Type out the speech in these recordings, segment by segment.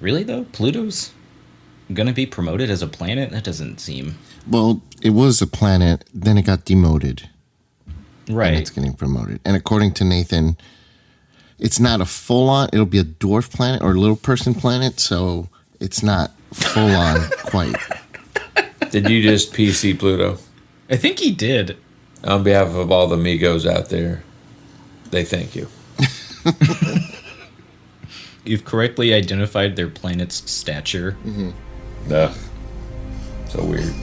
Really, though? Pluto's going to be promoted as a planet? That doesn't seem... Well, it was a planet, then it got demoted. Right. And it's getting promoted. And according to Nathan, it's not a full-on, it'll be a dwarf planet or a little person planet, so it's not full-on quite. Did you just PC Pluto? I think he did. On behalf of all the Migos out there, they thank you. You've correctly identified their planet's stature. Mm-hmm. Ugh. So weird.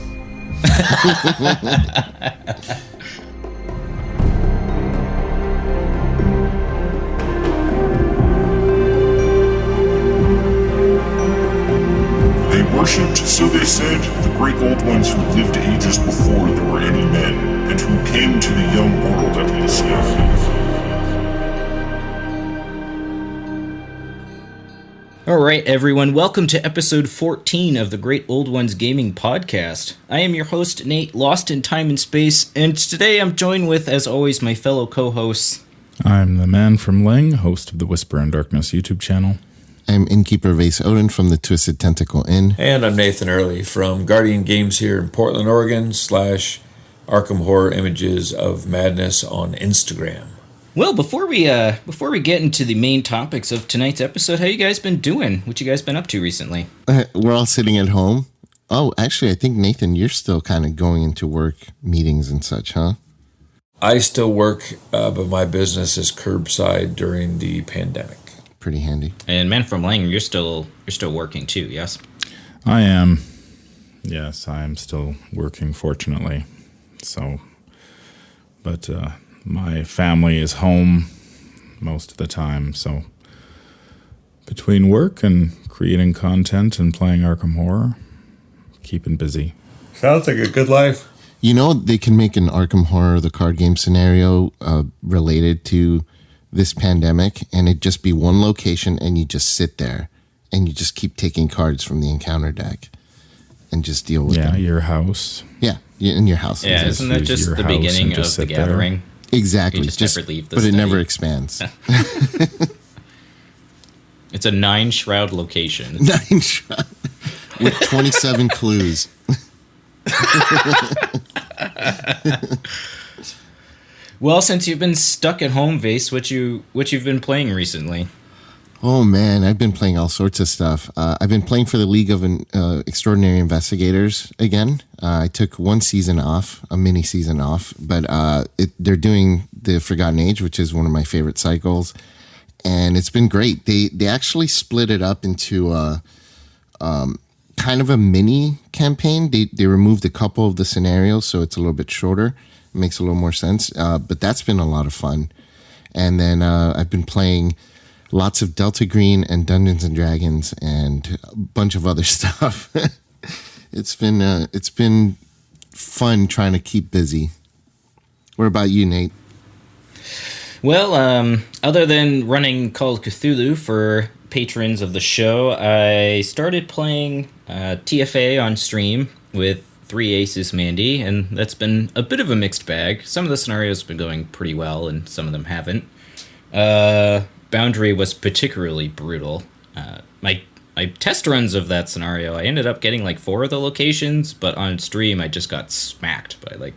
They worshipped, so they said, the great old ones who lived ages before there were any men, and who came to the young world at Innsmouth. All right, everyone. Welcome to episode 14 of the Great Old Ones Gaming Podcast. I am your host, Nate, lost in time and space, and today I'm joined with, as always, my fellow co-hosts. I'm the man from Ling, host of the Whisper in Darkness YouTube channel. I'm Innkeeper Vase Odin from the Twisted Tentacle Inn. And I'm Nathan Early from Guardian Games here in Portland, Oregon, / Arkham Horror Images of Madness on Instagram. Well, before we get into the main topics of tonight's episode, how you guys been doing? What you guys been up to recently? We're all sitting at home. Oh, actually, I think, Nathan, you're still kind of going into work meetings and such, huh? I still work, but my business is curbside during the pandemic. Pretty handy. And Man from Lang, you're still working too, yes? I am. Yes, I am still working, fortunately. So, but my family is home most of the time, so between work and creating content and playing Arkham Horror, keeping busy. Sounds like a good life. You know, they can make an Arkham Horror, the card game scenario, related to this pandemic, and it just be one location, and you just sit there, and you just keep taking cards from the encounter deck, and just deal with them. Yeah, your house. Yeah, in your house. Yeah, isn't that just the beginning of the gathering? Exactly. You just never leave the but study. It never expands. It's a 9-shroud location. 9 shroud with 27 clues. Well, since you've been stuck at home, Vase, what you've been playing recently? Oh man, I've been playing all sorts of stuff. I've been playing for the League of Extraordinary Investigators again. I took one season off, a mini season off, but they're doing the Forgotten Age, which is one of my favorite cycles, and it's been great. They actually split it up into kind of a mini campaign. They removed a couple of the scenarios, so it's a little bit shorter. It makes a little more sense, but that's been a lot of fun. And then I've been playing lots of Delta Green and Dungeons and Dragons and a bunch of other stuff. It's been fun trying to keep busy. What about you, Nate? Well, other than running Call of Cthulhu for patrons of the show, I started playing TFA on stream with 3 Aces Mandy, and that's been a bit of a mixed bag. Some of the scenarios have been going pretty well, and some of them haven't. Boundary was particularly brutal. My test runs of that scenario, I ended up getting like 4 of the locations, but on stream I just got smacked by I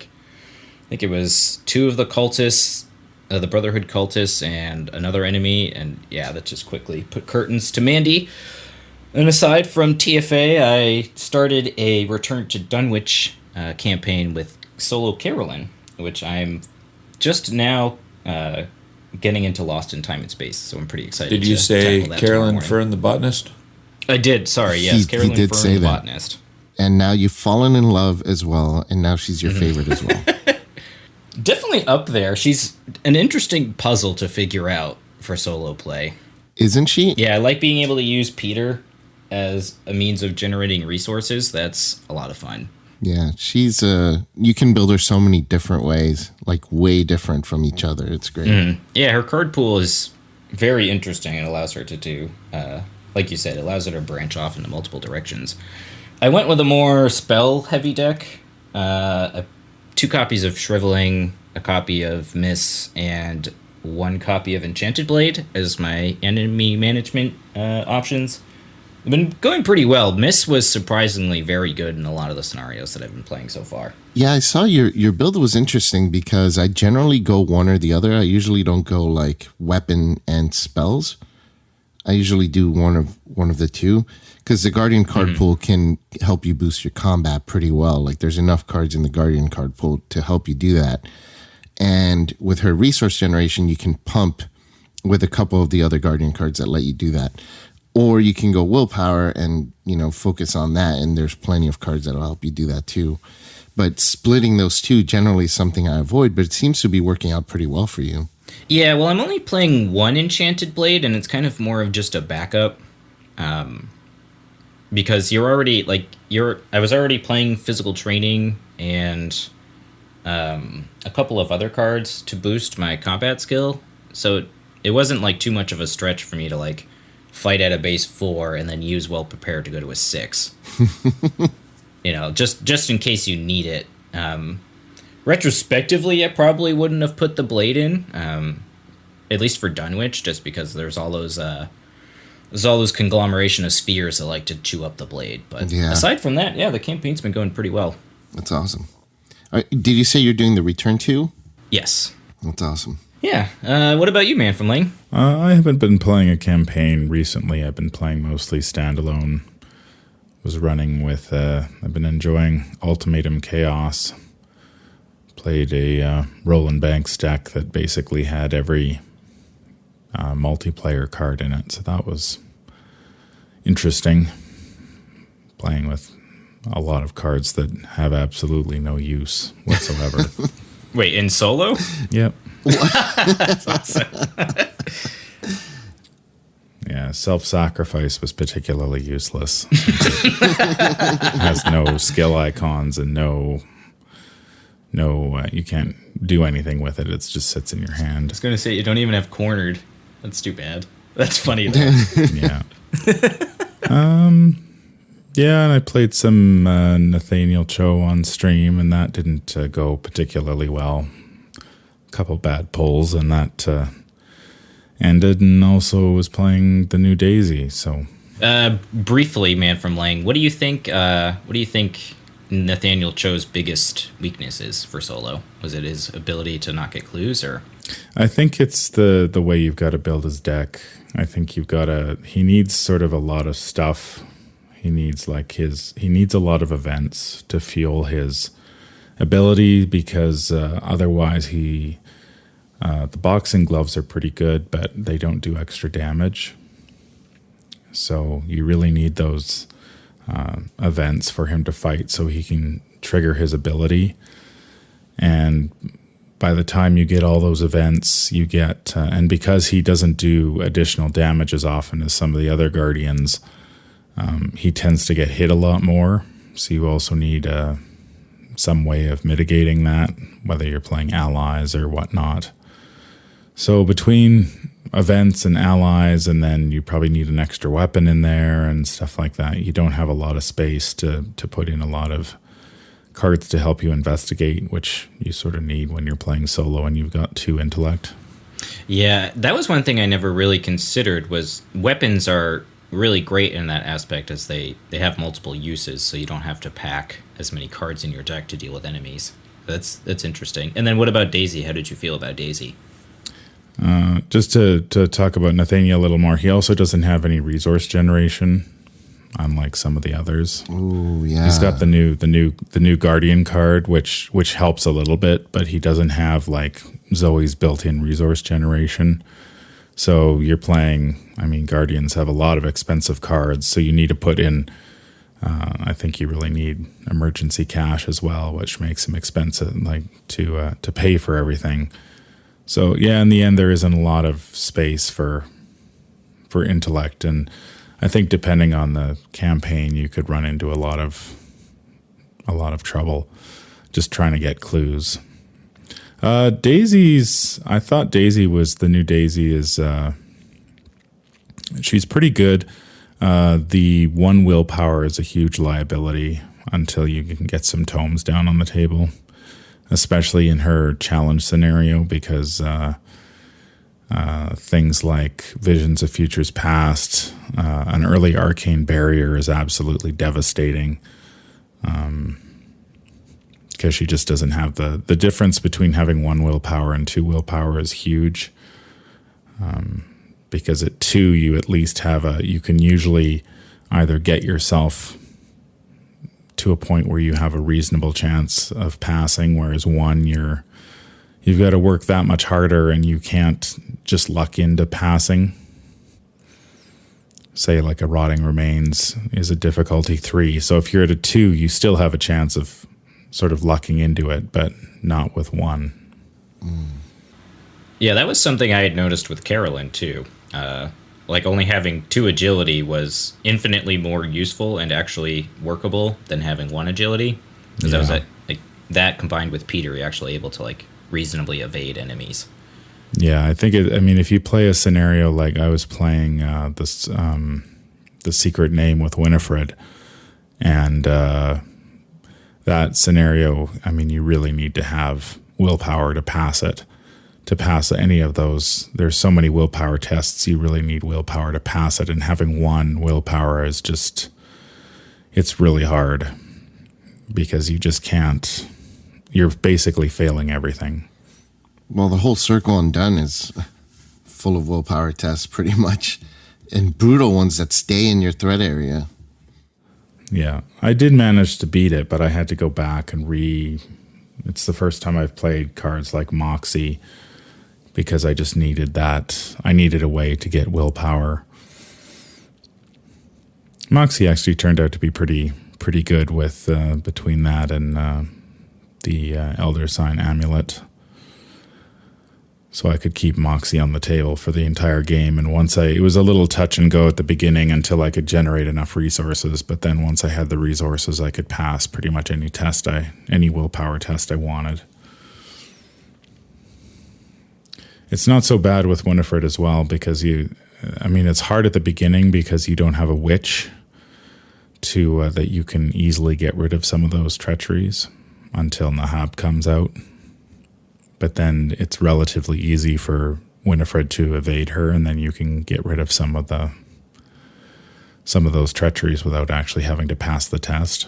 think it was 2 of the cultists, the Brotherhood cultists, and another enemy, and yeah, that just quickly put curtains to Mandy. And aside from TFA, I started a Return to Dunwich campaign with Solo Carolyn, which I'm just now getting into Lost in Time and Space, so I'm pretty excited. Did you say Carolyn Fern the botanist? I did, sorry, yes, Carolyn Fern the botanist. And now you've fallen in love as well, and now she's your favorite as well. Definitely up there. She's an interesting puzzle to figure out for solo play. Isn't she? Yeah, I like being able to use Peter as a means of generating resources. That's a lot of fun. Yeah, she's you can build her so many different ways, like way different from each other. It's great. Mm-hmm. Yeah, her card pool is very interesting and allows her to do, like you said, it allows her to branch off into multiple directions. I went with a more spell-heavy deck. 2 copies of Shriveling, a copy of Miss, and 1 copy of Enchanted Blade as my enemy management options. been going pretty well. Miss was surprisingly very good in a lot of the scenarios that I've been playing so far. Yeah, I saw your build was interesting because I generally go one or the other. I usually don't go like weapon and spells. I usually do one of the two because the Guardian card pool can help you boost your combat pretty well. Like there's enough cards in the Guardian card pool to help you do that. And with her resource generation, you can pump with a couple of the other Guardian cards that let you do that. Or you can go willpower and, focus on that. And there's plenty of cards that'll help you do that too. But splitting those two generally is something I avoid, but it seems to be working out pretty well for you. Yeah, well, I'm only playing one Enchanted Blade, and it's kind of more of just a backup. Because you're already, I was already playing Physical Training and a couple of other cards to boost my combat skill. So it wasn't, too much of a stretch for me to, fight at a base 4 and then use Well Prepared to go to a 6. Just in case you need it. Retrospectively, I probably wouldn't have put the blade in, at least for Dunwich, just because there's all those conglomeration of spheres that like to chew up the blade. But aside from that, the campaign's been going pretty well. That's awesome. Did you say you're doing the Return to? Yes. That's awesome. Yeah. What about you, Man from Lane? I haven't been playing a campaign recently. I've been playing mostly standalone. Was running with, I've been enjoying Ultimatum Chaos. Played a Roland Banks deck that basically had every multiplayer card in it. So that was interesting. Playing with a lot of cards that have absolutely no use whatsoever. Wait, in solo? Yep. That's awesome. Yeah, self-sacrifice was particularly useless. It has no skill icons and no, you can't do anything with it. It just sits in your I hand. was going to say, you don't even have cornered. That's too bad. That's funny, though. Yeah. Yeah, and I played some Nathaniel Cho on stream, and that didn't go particularly well. A couple bad pulls, and that ended, and also was playing the new Daisy, so... Briefly, Man from Lang, what do you think Nathaniel Cho's biggest weakness is for solo? Was it his ability to not get clues, or? I think it's the way you've got to build his deck. I think he needs sort of a lot of stuff. He needs he needs a lot of events to fuel his ability, because otherwise the boxing gloves are pretty good, but they don't do extra damage. So you really need those events for him to fight so he can trigger his ability. And by the time you get all those events, you get... and because he doesn't do additional damage as often as some of the other Guardians, he tends to get hit a lot more. So you also need some way of mitigating that, whether you're playing allies or whatnot. So between events and allies, and then you probably need an extra weapon in there and stuff like that, you don't have a lot of space to put in a lot of cards to help you investigate, which you sort of need when you're playing solo and you've got 2 intellect. Yeah, that was one thing I never really considered, was weapons are really great in that aspect, as they have multiple uses, so you don't have to pack as many cards in your deck to deal with enemies. That's interesting. And then what about Daisy? How did you feel about Daisy? Just to talk about Nathaniel a little more, he also doesn't have any resource generation, unlike some of the others. Oh yeah, he's got the new Guardian card, which helps a little bit, but he doesn't have like Zoe's built-in resource generation. So you're playing... I mean, Guardians have a lot of expensive cards, so you need to put in... I think you really need emergency cash as well, which makes them expensive, to pay for everything. So yeah, in the end, there isn't a lot of space for intellect, and I think depending on the campaign, you could run into a lot of trouble just trying to get clues. Daisy's... I thought Daisy was... The new Daisy is... she's pretty good. The 1 willpower is a huge liability until you can get some tomes down on the table, especially in her challenge scenario, because Things like Visions of Futures Past, an early arcane barrier is absolutely devastating. Because she just doesn't have the difference between having 1 willpower and 2 willpower is huge. Because at 2, you at least you can usually either get yourself to a point where you have a reasonable chance of passing, whereas 1, you've got to work that much harder and you can't just luck into passing. Say like a Rotting Remains is a difficulty 3. So if you're at a 2, you still have a chance of sort of lucking into it, but not with 1. Yeah, that was something I had noticed with Carolyn too. Like only having 2 agility was infinitely more useful and actually workable than having 1 agility. Because that combined with Peter, you're actually able to like reasonably evade enemies. Yeah, I think if you play a scenario like I was playing the Secret Name with Winifred, and that scenario, I mean, you really need to have willpower to pass it. To pass any of those, there's so many willpower tests, you really need willpower to pass it, and having 1 willpower is just, it's really hard because you just can't, you're basically failing everything. Well, the whole Circle Undone is full of willpower tests pretty much, and brutal ones that stay in your threat area. Yeah, I did manage to beat it, but I had to go back and it's the first time I've played cards like Moxie, because I just needed that. I needed a way to get willpower. Moxie actually turned out to be pretty good with between that and the Elder Sign Amulet. So I could keep Moxie on the table for the entire game. And it was a little touch and go at the beginning until I could generate enough resources. But then once I had the resources, I could pass pretty much any willpower test I wanted. It's not so bad with Winifred as well because it's hard at the beginning because you don't have a witch that you can easily get rid of some of those treacheries until Nahab comes out. But then it's relatively easy for Winifred to evade her, and then you can get rid of some of those treacheries without actually having to pass the test.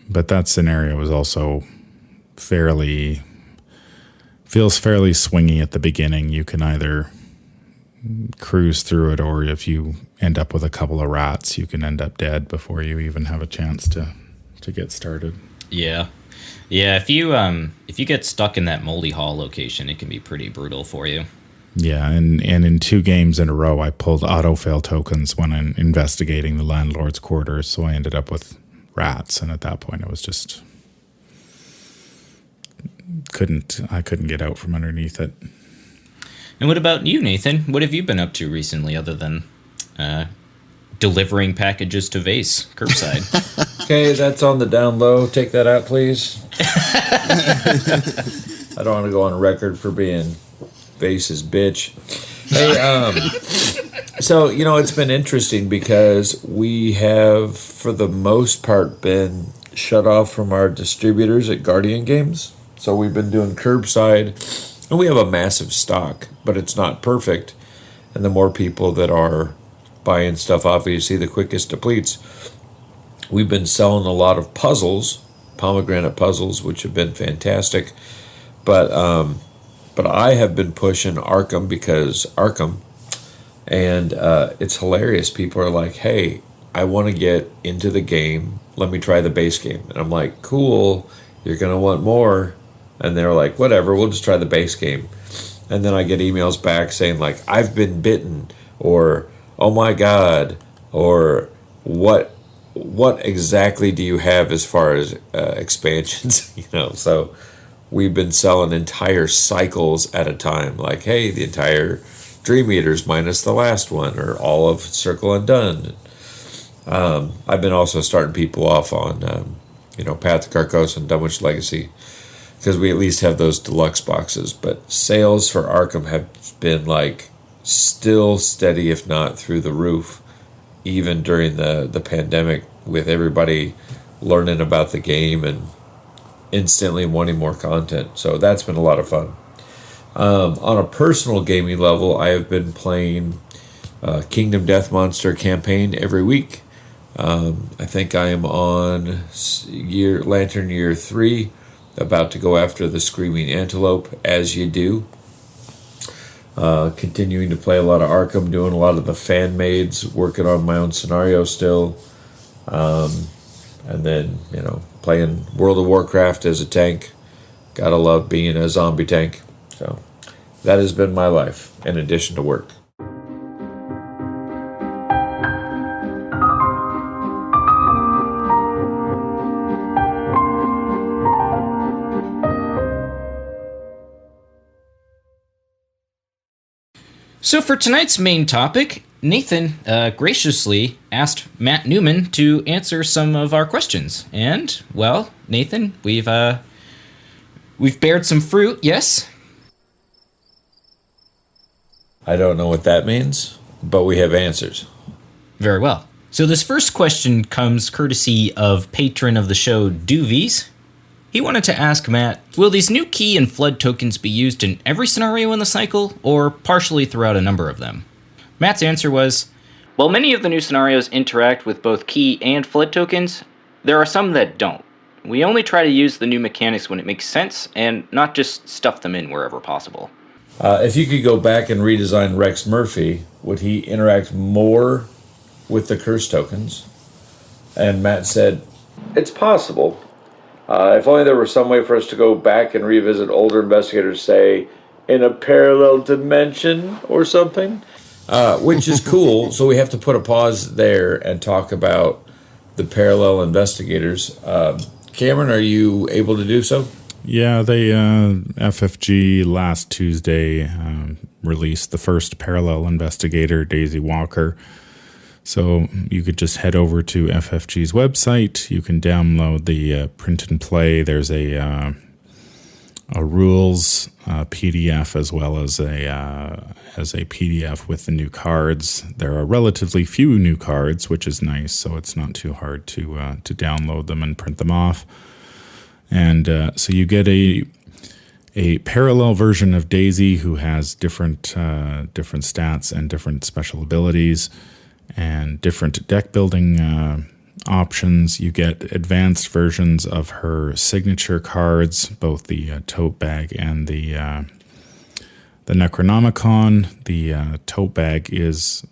But that scenario is also feels fairly swingy at the beginning. You can either cruise through it, or if you end up with a couple of rats, you can end up dead before you even have a chance to get started. Yeah. If you get stuck in that Moldy Hall location, it can be pretty brutal for you. Yeah, and in 2 games in a row, I pulled auto-fail tokens when I'm investigating the landlord's quarters, so I ended up with rats, and at that point it was just I couldn't get out from underneath it. And what about you, Nathan? What have you been up to recently other than delivering packages to Vase curbside? Okay, that's on the down low. Take that out, please. I don't want to go on record for being Vase's bitch. Hey, so, it's been interesting because we have, for the most part, been shut off from our distributors at Guardian Games. So we've been doing curbside, and we have a massive stock, but it's not perfect. And the more people that are buying stuff, obviously, the quickest depletes. We've been selling a lot of puzzles, pomegranate puzzles, which have been fantastic. But I have been pushing Arkham because Arkham, and it's hilarious. People are like, hey, I want to get into the game. Let me try the base game. And I'm like, cool, you're going to want more. And they're like, whatever, we'll just try the base game. And then I get emails back saying like, I've been bitten, or oh my God, or what exactly do you have as far as expansions? So we've been selling entire cycles at a time. Like, hey, the entire Dream Eaters minus the last one, or all of Circle Undone. I've been also starting people off on, Path to Carcosa and Dunwich Legacy, because we at least have those deluxe boxes. But sales for Arkham have been like still steady, if not through the roof, even during the pandemic, with everybody learning about the game and instantly wanting more content. So that's been a lot of fun. On a personal gaming level, I have been playing Kingdom Death Monster campaign every week. I think I am on Lantern Year 3, about to go after the Screaming Antelope, as you do. Continuing to play a lot of Arkham, doing a lot of the fan-mades, working on my own scenario still. And then, playing World of Warcraft as a tank. Gotta love being a zombie tank. So that has been my life, in addition to work. So for tonight's main topic, Nathan graciously asked Matt Newman to answer some of our questions. And, well, Nathan, we've bared some fruit, yes? I don't know what that means, but we have answers. Very well. So this first question comes courtesy of patron of the show, Doovies. He wanted to ask Matt, will these new key and flood tokens be used in every scenario in the cycle, or partially throughout a number of them? Matt's answer was, while many of the new scenarios interact with both key and flood tokens, there are some that don't. We only try to use the new mechanics when it makes sense, and not just stuff them in wherever possible. If you could go back and redesign Rex Murphy, would he interact more with the curse tokens? And Matt said, it's possible. If only there were some way for us to go back and revisit older investigators, say, in a parallel dimension or something, which is cool. So we have to put a pause there and talk about the parallel investigators. Cameron, are you able to do so? Yeah, they FFG last Tuesday released the first parallel investigator, Daisy Walker. So you could just head over to FFG's website. You can download the print and play. There's a rules PDF as well as a PDF with the new cards. There are relatively few new cards, which is nice. So it's not too hard to download them and print them off. And so you get a parallel version of Daisy who has different stats and different special abilities and different deck building options. You get advanced versions of her signature cards, both the tote bag and the Necronomicon. The tote bag is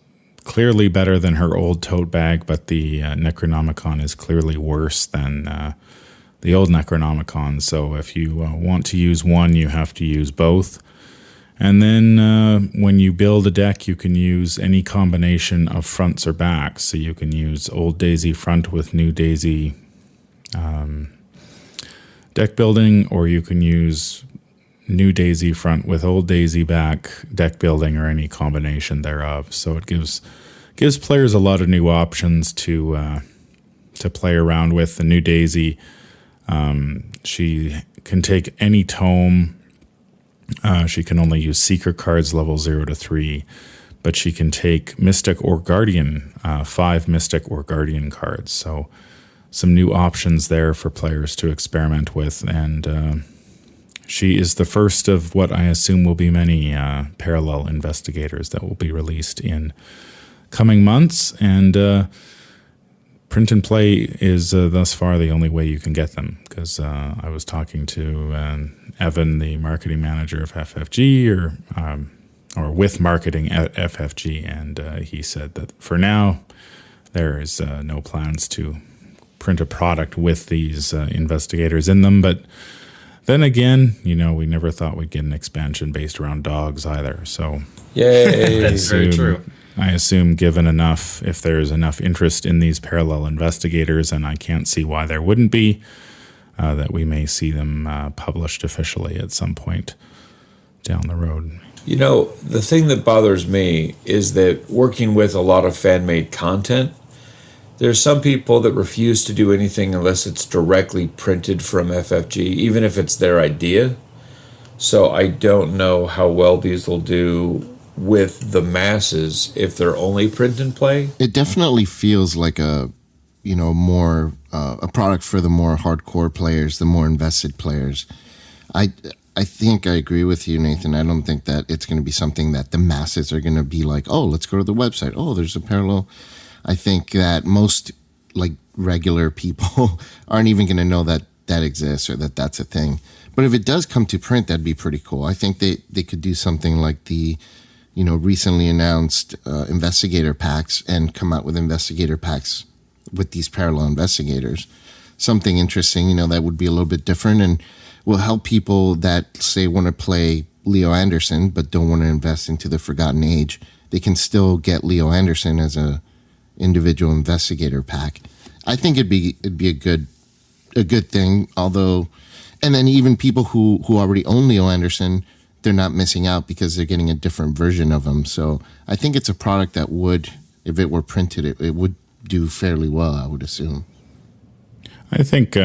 clearly better than her old tote bag, but the Necronomicon is clearly worse than the old Necronomicon. So if you want to use one, you have to use both. And then when you build a deck, you can use any combination of fronts or backs. So you can use old Daisy front with new Daisy deck building, or you can use new Daisy front with old Daisy back deck building, or any combination thereof. So it gives players a lot of new options to play around with. The new Daisy, she can take any tome. She can only use Seeker cards level 0 to 3, but she can take Mystic or Guardian, 5 Mystic or Guardian cards. So some new options there for players to experiment with. And she is the first of what I assume will be many parallel investigators that will be released in coming months. And print and play is thus far the only way you can get them, because I was talking to Evan, the marketing manager of FFG, or with marketing at FFG, and he said that for now there is no plans to print a product with these investigators in them. But then again, we never thought we'd get an expansion based around dogs either. So yay, that's very true. I assume given enough, if there's enough interest in these parallel investigators, and I can't see why there wouldn't be, that we may see them published officially at some point down the road. The thing that bothers me is that working with a lot of fan-made content, there's some people that refuse to do anything unless it's directly printed from FFG, even if it's their idea. So I don't know how well these will do with the masses if they're only print and play. It definitely feels like a more a product for the more hardcore players, the more invested players. I think I agree with you, Nathan. I don't think that it's going to be something that the masses are going to be like, oh, let's go to the website. Oh, there's a parallel. I think that most like regular people aren't even going to know that that exists or that that's a thing. But if it does come to print, that'd be pretty cool. I think they could do something like the, recently announced Investigator packs and come out with Investigator packs with these parallel investigators. Something interesting, that would be a little bit different and will help people that, say, want to play Leo Anderson but don't want to invest into the Forgotten Age. They can still get Leo Anderson as a individual investigator pack. I think it'd be a good thing. Although, and then even people who already own Leo Anderson, they're not missing out because they're getting a different version of him. So I think it's a product that would, if it were printed, it would do fairly well, I would assume. I think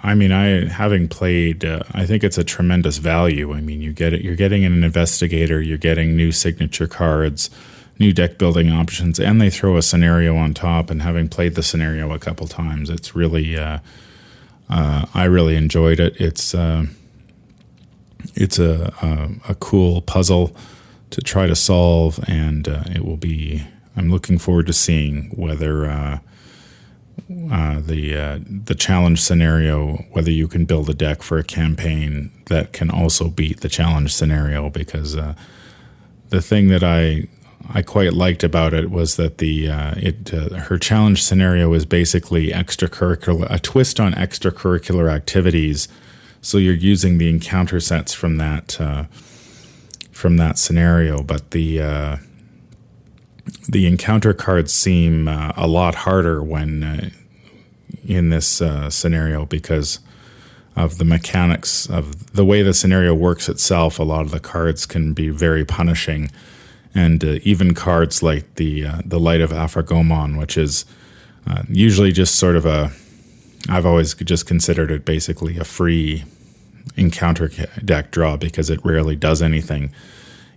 having played, I think it's a tremendous value. I mean, you're getting an investigator, you're getting new signature cards, new deck building options, and they throw a scenario on top. And having played the scenario a couple times, it's really, I really enjoyed it. It's a cool puzzle to try to solve, and it will be. I'm looking forward to seeing whether the challenge scenario, whether you can build a deck for a campaign that can also beat the challenge scenario. Because the thing that I quite liked about it was that her challenge scenario is basically extracurricular, a twist on extracurricular activities. So you're using the encounter sets from that scenario, but the encounter cards seem a lot harder when in this scenario because of the mechanics of the way the scenario works itself. A lot of the cards can be very punishing, and even cards like the Light of Afragomon, which is usually just sort of I've always just considered it basically a free encounter deck draw because it rarely does anything.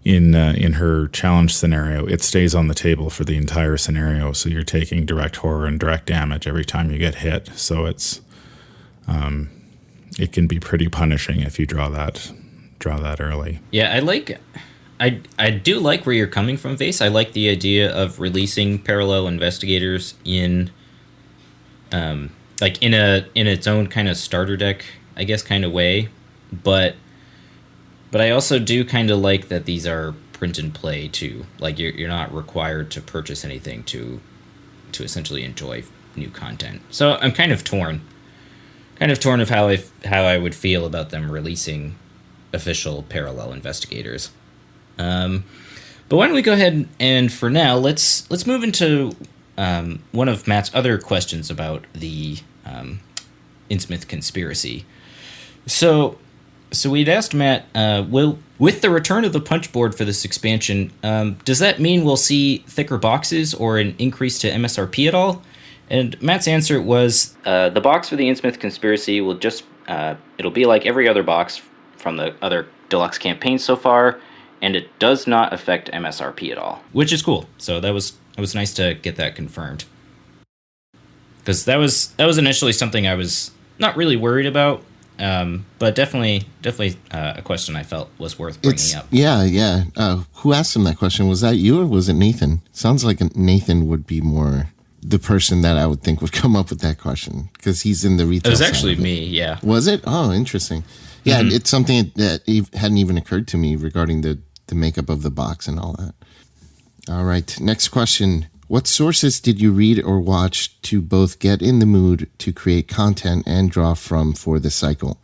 In her challenge scenario, it stays on the table for the entire scenario, so you're taking direct horror and direct damage every time you get hit. So it can be pretty punishing if you draw that early. Yeah, I do like where you're coming from, Vase. I like the idea of releasing parallel investigators in in its own kind of starter deck, I guess, kind of way, but I also do kind of like that these are print and play too. Like you're not required to purchase anything to essentially enjoy new content. So I'm kind of torn of how I would feel about them releasing official parallel investigators. But why don't we go ahead and for now let's move into one of Matt's other questions about the Innsmouth conspiracy. So we'd asked Matt, with the return of the punch board for this expansion, does that mean we'll see thicker boxes or an increase to MSRP at all? And Matt's answer was, the box for the Innsmouth conspiracy will just, it'll be like every other box from the other deluxe campaigns so far, and it does not affect MSRP at all, which is cool. So it was nice to get that confirmed. Because that was initially something I was not really worried about. But definitely a question I felt was worth bringing up. Yeah. Who asked him that question? Was that you or was it Nathan? Sounds like Nathan would be more the person that I would think would come up with that question because he's in the retail. It was actually me, yeah. Was it? Oh, interesting. Yeah, It's something that hadn't even occurred to me regarding the makeup of the box and all that. All right, next question. What sources did you read or watch to both get in the mood to create content and draw from for the cycle?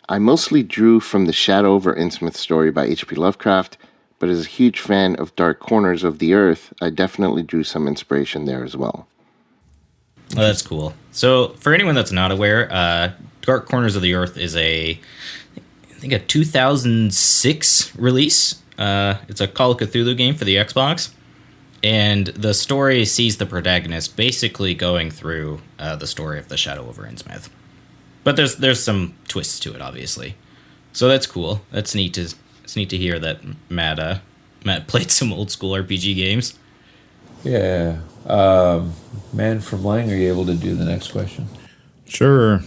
I mostly drew from the Shadow over Innsmouth story by H.P. Lovecraft, but as a huge fan of Dark Corners of the Earth, I definitely drew some inspiration there as well. Oh, that's cool. So for anyone that's not aware, Dark Corners of the Earth is I think a 2006 release. It's a Call of Cthulhu game for the Xbox. And the story sees the protagonist basically going through the story of the Shadow over Innsmouth. But there's some twists to it, obviously. So that's cool. It's neat to hear that Matt played some old school RPG games. Yeah. Man from Lang, are you able to do the next question? Sure.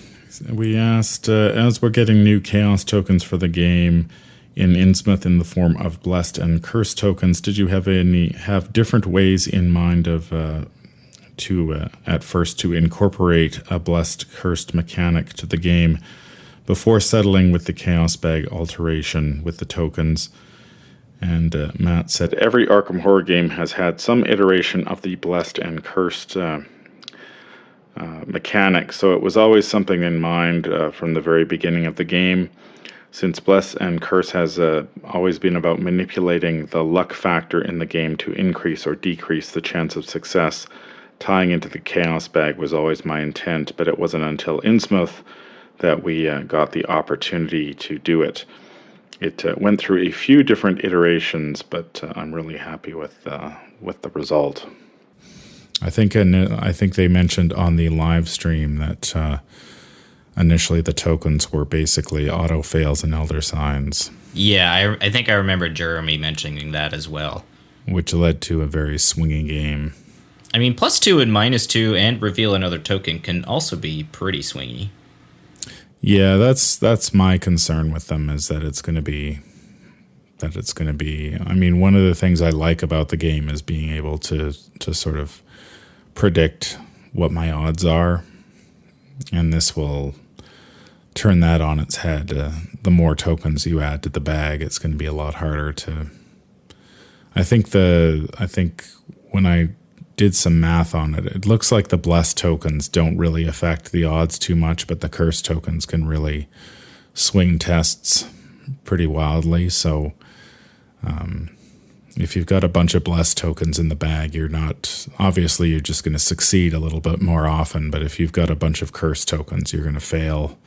We asked, as we're getting new chaos tokens for the game in Innsmouth in the form of blessed and cursed tokens, did you have different ways in mind of at first to incorporate a blessed cursed mechanic to the game before settling with the chaos bag alteration with the tokens? And Matt said, every Arkham horror game has had some iteration of the blessed and cursed mechanic, so it was always something in mind from the very beginning of the game. Since Bless and Curse has always been about manipulating the luck factor in the game to increase or decrease the chance of success, tying into the Chaos Bag was always my intent, but it wasn't until Innsmouth that we got the opportunity to do it. It went through a few different iterations, but I'm really happy with the result. I think they mentioned on the live stream that initially the tokens were basically auto fails and elder signs. Yeah, I think I remember Jeremy mentioning that as well. Which led to a very swingy game. I mean, +2 and -2 and reveal another token can also be pretty swingy. Yeah, that's my concern with them, is that it's going to be. I mean, one of the things I like about the game is being able to sort of predict what my odds are, and this will turn that on its head. The more tokens you add to the bag, it's going to be a lot harder to. I think when I did some math on it, it looks like the blessed tokens don't really affect the odds too much, but the cursed tokens can really swing tests pretty wildly. So if you've got a bunch of blessed tokens in the bag, you're just going to succeed a little bit more often. But if you've got a bunch of cursed tokens, you're going to fail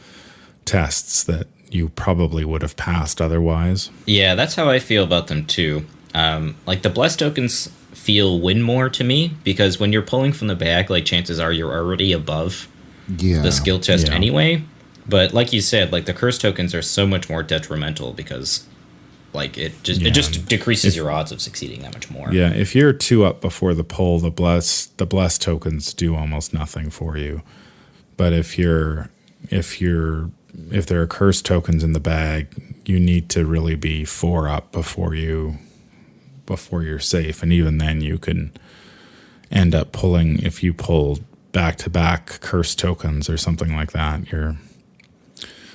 tests that you probably would have passed otherwise. Yeah, that's how I feel about them too. Like the blessed tokens feel win more to me, because when you're pulling from the bag, like chances are you're already above the skill test anyway. But like you said, like the cursed tokens are so much more detrimental because like it just decreases your odds of succeeding that much more. Yeah, if you're 2 up before the pull, the blessed tokens do almost nothing for you. But if there are cursed tokens in the bag, you need to really be 4 up before you're safe, and even then you can end up pulling, if you pull back-to-back cursed tokens or something like that.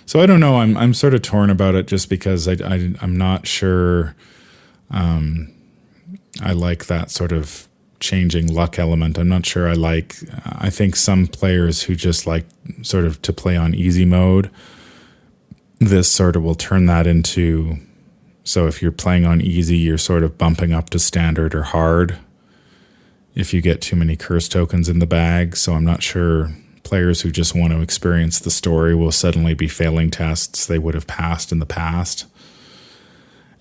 So I don't know. I'm sort of torn about it, just because I'm not sure. I like that sort of changing luck element. I'm not sure I think some players who just like sort of to play on easy mode, this sort of will turn that into. So if you're playing on easy, you're sort of bumping up to standard or hard if you get too many curse tokens in the bag. So I'm not sure players who just want to experience the story will suddenly be failing tests they would have passed in the past.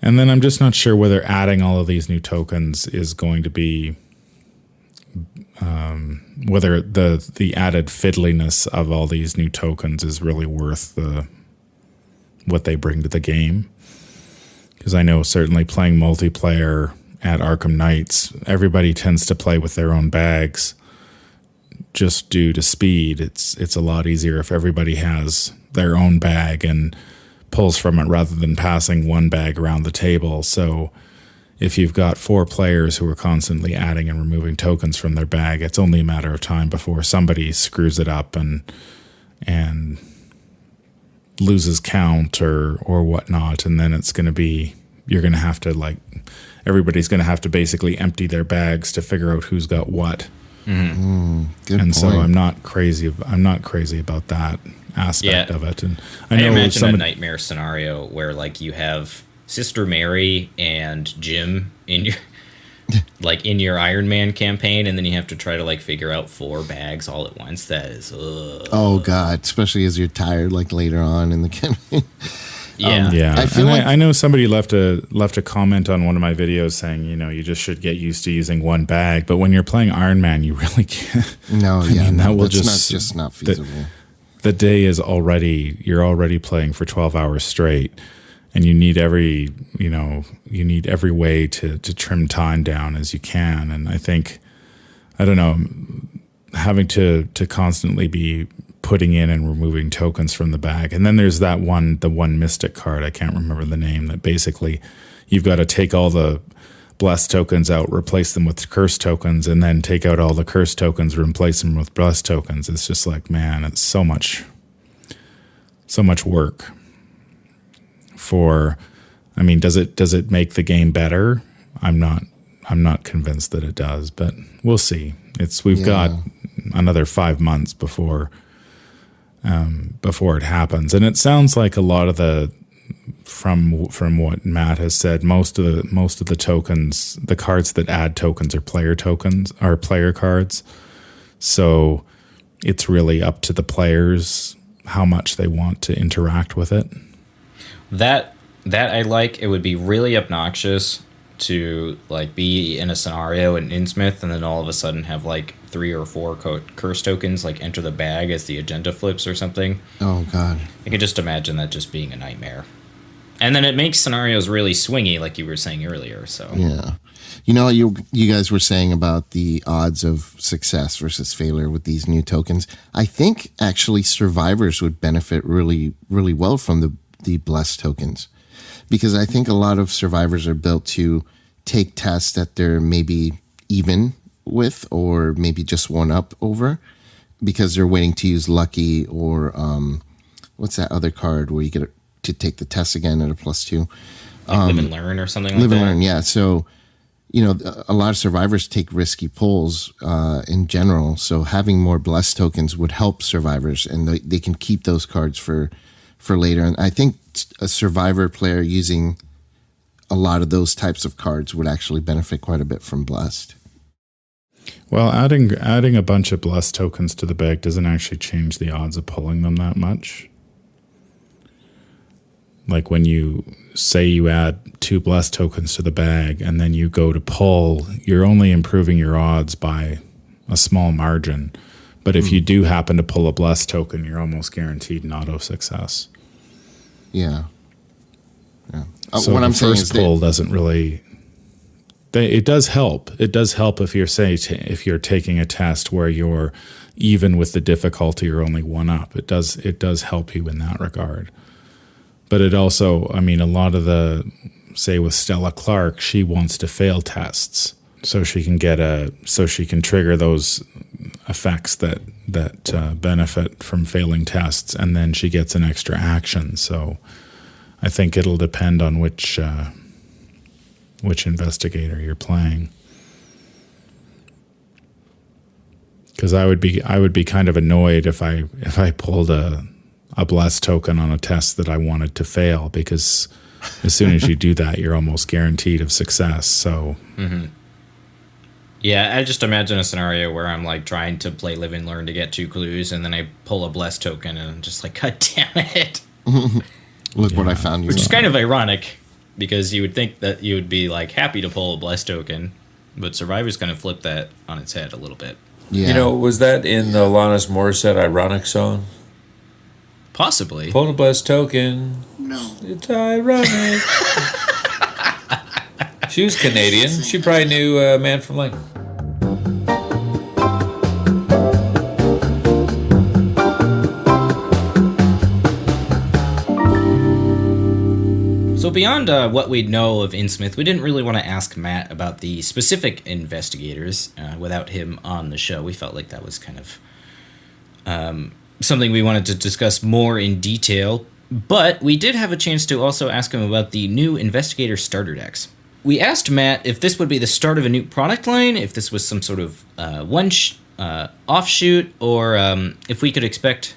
And then I'm just not sure whether adding all of these new tokens is going to be, whether the added fiddliness of all these new tokens is really worth what they bring to the game. Because I know certainly playing multiplayer at Arkham Knights, everybody tends to play with their own bags just due to speed. It's a lot easier if everybody has their own bag and pulls from it rather than passing one bag around the table. So if you've got 4 players who are constantly adding and removing tokens from their bag, it's only a matter of time before somebody screws it up and loses count or whatnot, and then it's going to be, you're going to have to everybody's going to have to basically empty their bags to figure out who's got what. Good point. So I'm not crazy about that aspect of it. And I imagine a nightmare scenario where like you have Sister Mary and Jim in your Iron Man campaign, and then you have to try to like figure out 4 bags all at once. That is oh god, especially as you're tired like later on in the campaign. I know somebody left a comment on one of my videos saying, you just should get used to using one bag, but when you're playing Iron Man, you really can't. That's not feasible. The day is you're already playing for 12 hours straight, and you need every way to trim time down as you can. And I think I don't know, having to constantly be putting in and removing tokens from the bag. And then there's the one Mystic card, I can't remember the name, that basically you've got to take all the blessed tokens out, replace them with cursed tokens, and then take out all the cursed tokens, replace them with blessed tokens. It's just like, man, it's so much work for, I mean, does it make the game better? I'm not convinced that it does, but we'll see. We've got another 5 months before it happens. And it sounds like a lot of the, from what Matt has said, most of the tokens, the cards that add tokens are player cards. So it's really up to the players how much they want to interact with it. That I like. It would be really obnoxious to like be in a scenario in Innsmouth and then all of a sudden have like 3 or 4 curse tokens like enter the bag as the agenda flips or something. Oh God. I can just imagine that just being a nightmare. And then it makes scenarios really swingy, like you were saying earlier. So yeah, you know, you guys were saying about the odds of success versus failure with these new tokens. I think actually survivors would benefit really, really well from the blessed tokens, because I think a lot of survivors are built to take tests that they're maybe even with or maybe just one up over, because they're waiting to use lucky or what's that other card where you get to take the test again at a +2, like live and learn or something like that. Live and learn, yeah. So, you know, a lot of survivors take risky pulls in general. So having more blessed tokens would help survivors, and they can keep those cards for later. And I think a survivor player using a lot of those types of cards would actually benefit quite a bit from blessed. Well, adding a bunch of blessed tokens to the bag doesn't actually change the odds of pulling them that much. Like when you say you add 2 blessed tokens to the bag and then you go to pull, you're only improving your odds by a small margin. But if you do happen to pull a blessed token, you're almost guaranteed an auto success. Yeah. So what the I'm saying first is pull doesn't really. It does help. It does help if you're taking a test where you're even with the difficulty or only 1 up. It does help you in that regard. But it also, I mean, a lot of the, say with Stella Clark, she wants to fail tests so she can trigger those effects that benefit from failing tests, and then she gets an extra action. So I think it'll depend on which investigator you're playing. Because I would be kind of annoyed if I pulled a blessed token on a test that I wanted to fail, because as soon as you do that, you're almost guaranteed of success. So, yeah, I just imagine a scenario where I'm like trying to play live and learn to get 2 clues, and then I pull a blessed token, and I'm just like, God damn it! Look what I found you. Which is kind of ironic, because you would think that you would be like happy to pull a blessed token, but Survivor's kind of flipped that on its head a little bit. Yeah. You know, was that in the Alanis Morissette ironic song? Possibly. Pull a blessed token. No. It's ironic. She was Canadian. She probably knew Man from Lincoln. So beyond what we know of Innsmouth, we didn't really want to ask Matt about the specific investigators without him on the show. We felt like that was kind of something we wanted to discuss more in detail, but we did have a chance to also ask him about the new Investigator starter decks. We asked Matt if this would be the start of a new product line, if this was some sort of offshoot, or if we could expect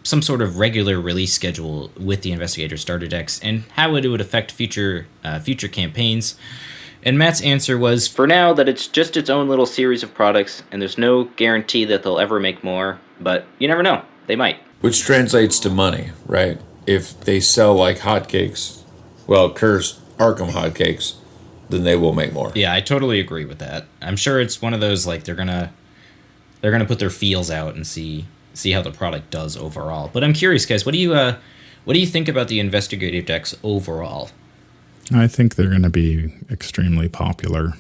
some sort of regular release schedule with the Investigator starter decks, and how it would affect future campaigns. And Matt's answer was, for now, that it's just its own little series of products, and there's no guarantee that they'll ever make more, but you never know. They might. Which translates to money, right? If they sell like hotcakes, well, cursed Arkham hotcakes, then they will make more. Yeah, I totally agree with that. I'm sure it's one of those, like, they're gonna put their feels out and see how the product does overall. But I'm curious, guys, what do you think about the Investigator decks overall? I think they're going to be extremely popular.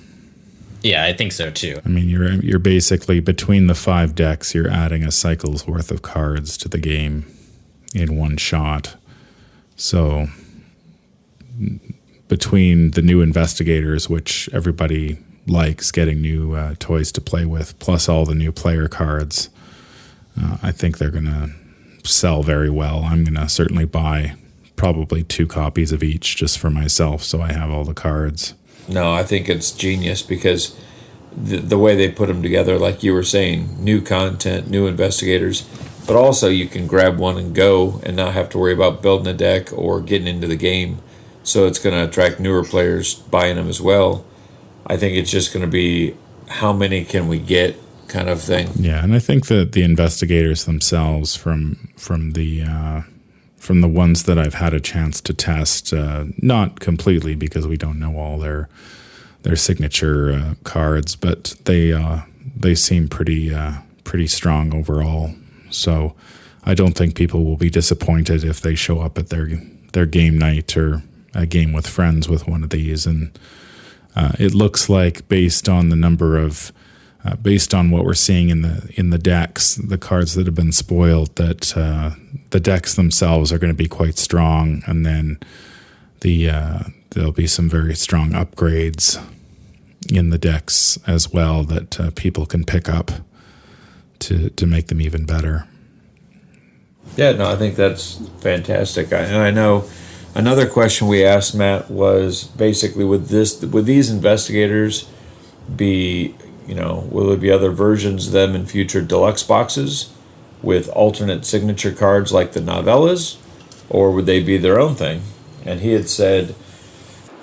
Yeah, I think so too. I mean, you're basically between the 5 decks, you're adding a cycle's worth of cards to the game in one shot. So between the new investigators, which everybody likes getting new toys to play with, plus all the new player cards, I think they're going to sell very well. I'm going to certainly buy probably 2 copies of each just for myself, so I have all the cards. No, I think it's genius because the way they put them together, like you were saying, new content, new investigators, but also you can grab one and go and not have to worry about building a deck or getting into the game. So it's going to attract newer players buying them as well. I think it's just going to be how many can we get kind of thing. Yeah, and I think that the investigators themselves from the ones that I've had a chance to test, not completely because we don't know all their signature cards, but they seem pretty strong overall. So I don't think people will be disappointed if they show up at their game night or a game with friends with one of these. And it looks like based on the number of based on what we're seeing in the decks, the cards that have been spoiled, that the decks themselves are going to be quite strong, and then there'll be some very strong upgrades in the decks as well that people can pick up to make them even better. Yeah, no, I think that's fantastic. I know another question we asked Matt was basically would these investigators be, will there be other versions of them in future deluxe boxes with alternate signature cards like the novellas, or would they be their own thing? And he had said,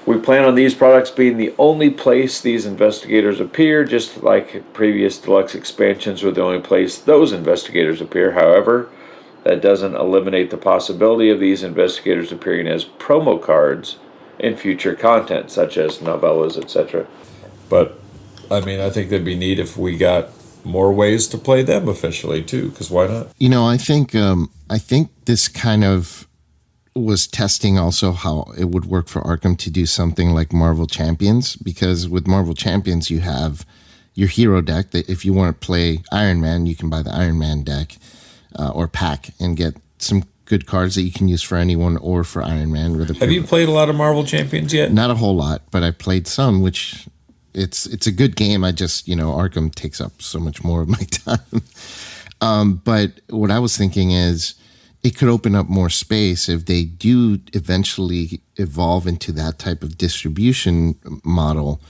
we plan on these products being the only place these investigators appear, just like previous deluxe expansions were the only place those investigators appear. However, that doesn't eliminate the possibility of these investigators appearing as promo cards in future content, such as novellas, etc. But I mean, I think that'd be neat if we got more ways to play them officially too, because why not? I think this kind of was testing also how it would work for Arkham to do something like Marvel Champions, because with Marvel Champions you have your hero deck that if you want to play Iron Man, you can buy the Iron Man deck or pack and get some good cards that you can use for anyone or for Iron Man. Have you played a lot of Marvel Champions yet? Not a whole lot, but I played some, which it's a good game. I just, Arkham takes up so much more of my time. But what I was thinking is it could open up more space if they do eventually evolve into that type of distribution model,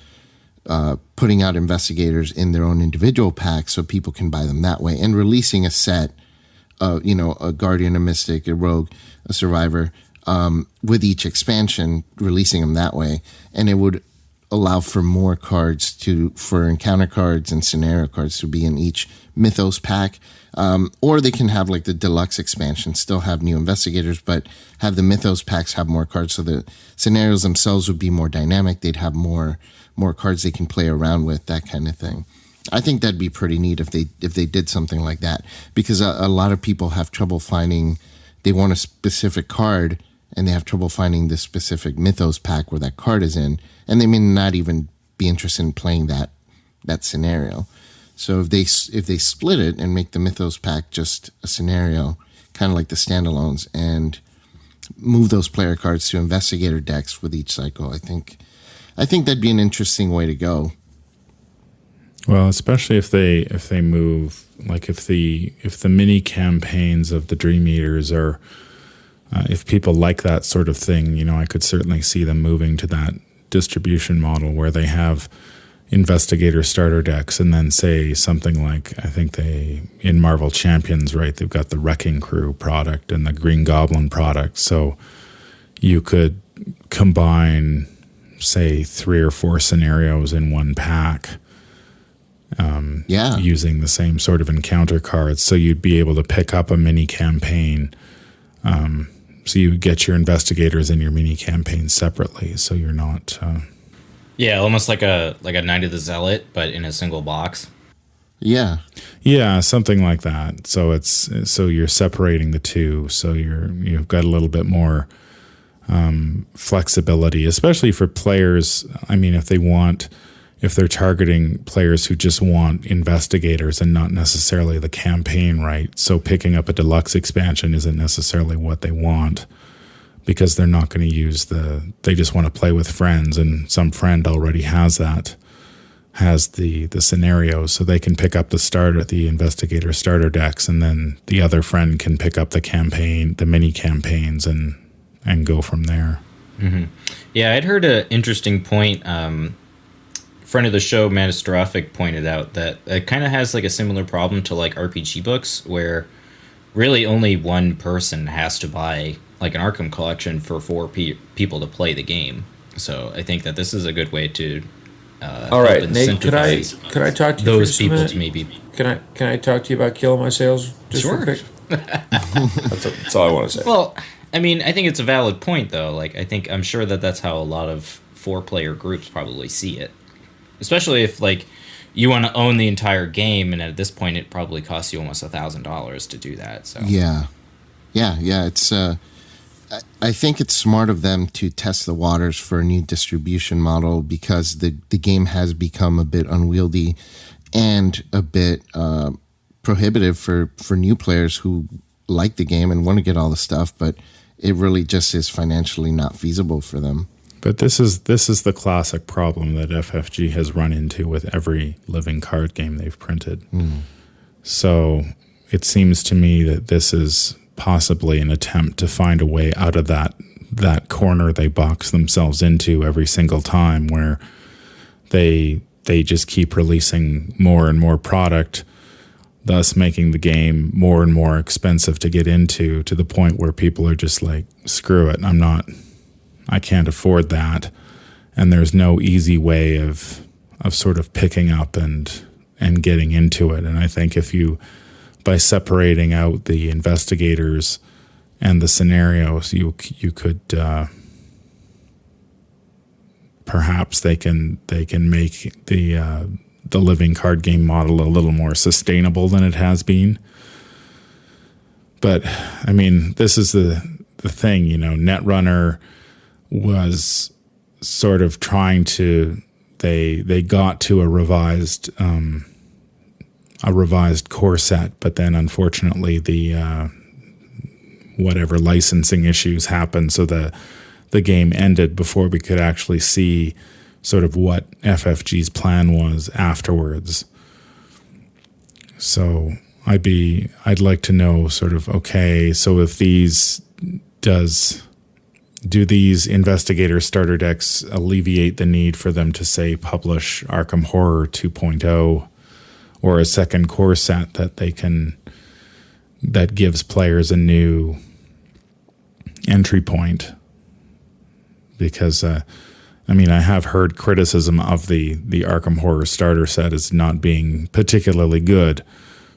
putting out investigators in their own individual packs so people can buy them that way, and releasing a set, a Guardian, a Mystic, a Rogue, a Survivor, with each expansion, releasing them that way. And it would allow for more cards for encounter cards and scenario cards to be in each Mythos pack. Or they can have like the deluxe expansion, still have new investigators, but have the Mythos packs have more cards, so the scenarios themselves would be more dynamic. They'd have more cards they can play around with, that kind of thing. I think that'd be pretty neat if they did something like that, because a lot of people have trouble finding, they want a specific card and they have trouble finding the specific Mythos pack where that card is in, and they may not even be interested in playing that scenario. So if they split it and make the Mythos pack just a scenario, kind of like the standalones, and move those player cards to investigator decks with each cycle, I think that'd be an interesting way to go. Well, especially if they move, like if the mini campaigns of the Dream Eaters are, if people like that sort of thing, I could certainly see them moving to that distribution model where they have investigator starter decks, and then say something like, I think in Marvel Champions, right, they've got the Wrecking Crew product and the Green Goblin product, so you could combine, say, 3 or 4 scenarios in one pack, using the same sort of encounter cards, so you'd be able to pick up a mini campaign, so you get your investigators and your mini campaigns separately, so you're not Yeah, almost like a Knight of the Zealot, but in a single box. Yeah, something like that. So you're separating the two. So you've got a little bit more flexibility, especially for players. I mean, if they want, if they're targeting players who just want investigators and not necessarily the campaign, right? So picking up a deluxe expansion isn't necessarily what they want, because they're not going to use they just want to play with friends, and some friend already has the scenario, so they can pick up the investigator starter decks, and then the other friend can pick up the mini campaigns and go from there. Mm-hmm. Yeah, I'd heard an interesting point. Friend of the show, Matastrophic, pointed out that it kind of has like a similar problem to like RPG books, where really only one person has to buy like an Arkham collection for four people to play the game. So I think that this is a good way to all right, Nate, could I talk to you those for people minute? to maybe Can I talk to you about killing my sales just Sure. real quick? That's all I want to say. Well, I mean, I think it's a valid point, though. Like, I'm sure that's how a lot of 4-player groups probably see it. Especially if, like, you want to own the entire game, and at this point, it probably costs you almost $1,000 to do that. So Yeah. It's I think it's smart of them to test the waters for a new distribution model, because the game has become a bit unwieldy and a bit prohibitive for new players who like the game and want to get all the stuff, but it really just is financially not feasible for them. But this is the classic problem that FFG has run into with every living card game they've printed. So it seems to me that this is possibly an attempt to find a way out of that corner they box themselves into every single time, where they just keep releasing more and more product, thus making the game more and more expensive to get into, to the point where people are just like, screw it, I can't afford that. And there's no easy way of sort of picking up and getting into it. And I think by separating out the investigators and the scenarios, you could perhaps they can make the living card game model a little more sustainable than it has been. But I mean, this is the thing, Netrunner was sort of trying to they got to a revised core set, but then unfortunately the whatever licensing issues happened, so the game ended before we could actually see sort of what FFG's plan was afterwards. So I'd like to know sort of, okay, so if do these investigator starter decks alleviate the need for them to, say, publish Arkham Horror 2.0 or a second core set that gives players a new entry point? Because I have heard criticism of the Arkham Horror starter set as not being particularly good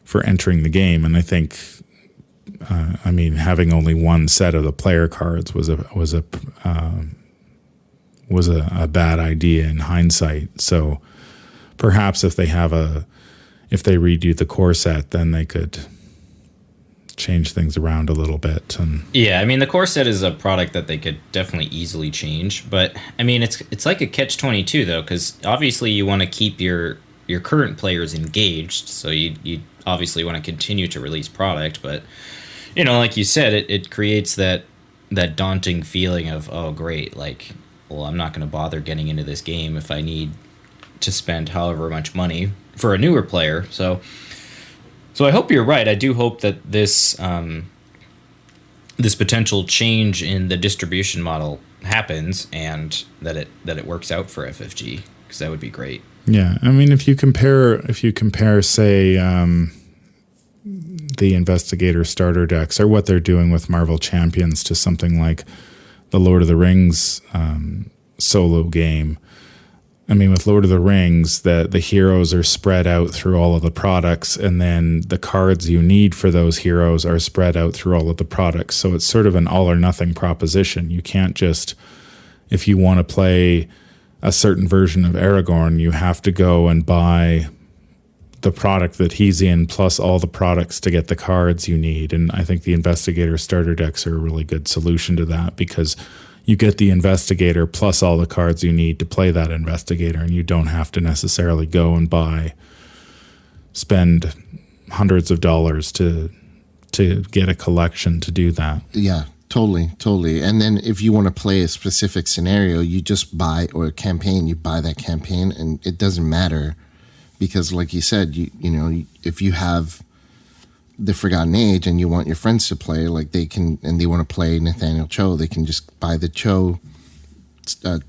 for entering the game, and I think having only one set of the player cards was a bad idea in hindsight. So perhaps if they redo the core set, then they could change things around a little bit. And yeah, the core set is a product that they could definitely easily change, but it's like a catch-22 though, because obviously you want to keep your current players engaged, so you obviously want to continue to release product, but like you said, it creates that daunting feeling of, oh great, like, well, I'm not going to bother getting into this game if I need to spend however much money for a newer player. So I hope you're right. I do hope that this potential change in the distribution model happens, and that it works out for FFG, because that would be great. Yeah, if you compare, say, the Investigator starter decks, or what they're doing with Marvel Champions, to something like the Lord of the Rings solo game. With Lord of the Rings, the heroes are spread out through all of the products, and then the cards you need for those heroes are spread out through all of the products. So it's sort of an all or nothing proposition. You can't just, if you want to play a certain version of Aragorn, you have to go and buy the product that he's in plus all the products to get the cards you need. And I think the Investigator starter decks are a really good solution to that, because you get the Investigator plus all the cards you need to play that Investigator, and you don't have to necessarily go and spend hundreds of dollars to get a collection to do that. Yeah, totally. And then if you want to play a specific scenario, you just buy, or a campaign, you buy that campaign, and it doesn't matter because, like you said, you know, if you have the Forgotten Age and you want your friends to play, like they can, and they want to play Nathaniel Cho, they can just buy the Cho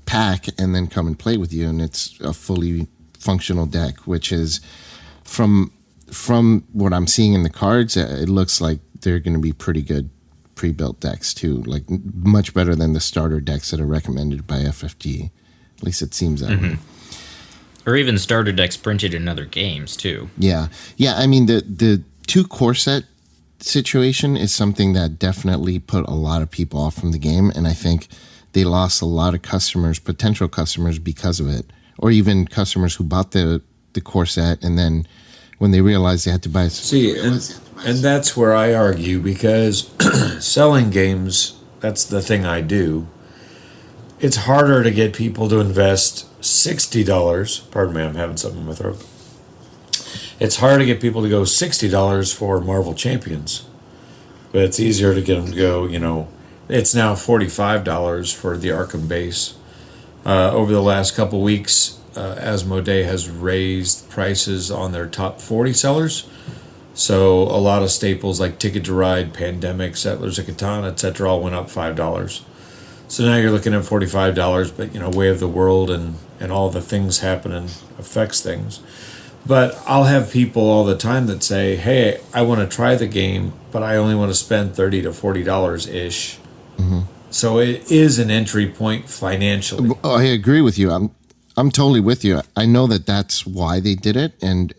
pack and then come and play with you, and it's a fully functional deck, which is from what I'm seeing in the cards, it looks like they're going to be pretty good pre-built decks too, like much better than the starter decks that are recommended by FFG. At least it seems that way. Or even starter decks printed in other games too. Yeah. I mean, the 2 core set situation is something that definitely put a lot of people off from the game, and I think they lost a lot of customers, potential customers, because of it, or even customers who bought the core set and then when they realized they had to buy. See, and that's where I argue, because selling games, that's the thing I do. It's harder to get people to invest $60. Pardon me, I'm having something in my throat. It's hard to get people to go $60 for Marvel Champions, but it's easier to get them to go, you know, it's now $45 for the Arkham base. Over the last couple weeks, Asmodee has raised prices on their top 40 sellers. So a lot of staples like Ticket to Ride, Pandemic, Settlers of Catan, etc. all went up $5. So now you're looking at $45, but, you know, Way of the World and all the things happening affects things. But I'll have people all the time that say, hey, I want to try the game, but I only want to spend $30 to $40-ish. So it is an entry point financially. Oh, I agree with you. I'm totally with you. I know that that's why they did it,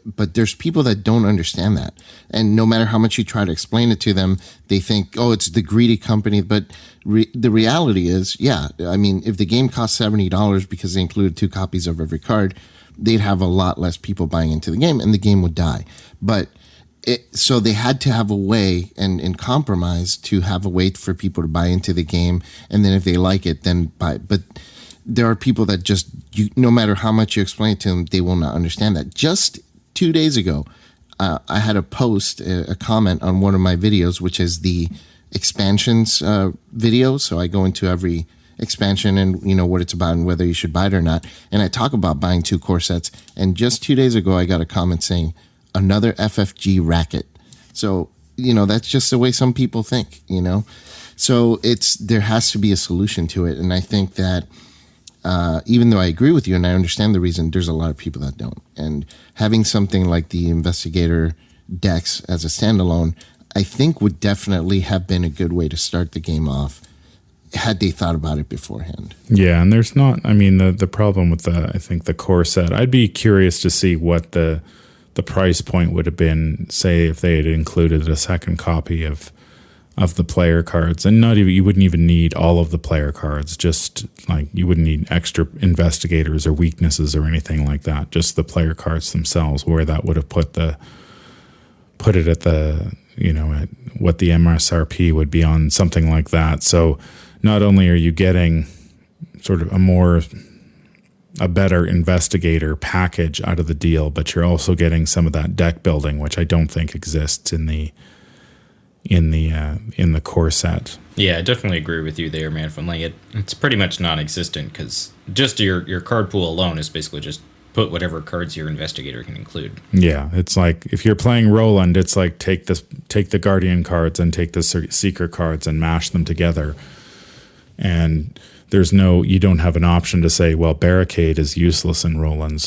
but there's people that don't understand that. And no matter how much you try to explain it to them, they think, oh, it's the greedy company. But the reality is, yeah, I mean, if the game cost $70 because they included 2 copies of every card, they'd have a lot less people buying into the game, and the game would die. But so they had to have a way and compromise to have a way for people to buy into the game, and then if they like it, then buy. But there are people that just, no matter how much you explain it to them, they will not understand that. Just 2 days ago, I had a post, a comment on one of my videos, which is the expansions video. So I go into every expansion and, you know, what it's about and whether you should buy it or not. And I talk about buying 2 core sets. And just 2 days ago, I got a comment saying, another FFG racket. So, you know, that's just the way some people think, you know. So there has to be a solution to it. And I think that even though I agree with you and I understand the reason, there's a lot of people that don't. And having something like the Investigator decks as a standalone, I think would definitely have been a good way to start the game off had they thought about it beforehand. Yeah, and there's not, I mean, the problem with I think the core set, I'd be curious to see what the price point would have been, say, if they had included a second copy of the player cards, and you wouldn't even need all of the player cards, just like you wouldn't need extra investigators or weaknesses or anything like that, just the player cards themselves, where that would have put it at the, you know, at what the MSRP would be on something like that. So not only are you getting sort of a better investigator package out of the deal, but you're also getting some of that deck building, which I don't think exists in the core set. Yeah, I definitely agree with you there, man. From like it's pretty much non-existent, because just your card pool alone is basically just put whatever cards your investigator can include. Yeah, it's like if you're playing Roland, it's like take the Guardian cards and take the Seeker cards and mash them together, and you don't have an option to say, well, Barricade is useless in Roland,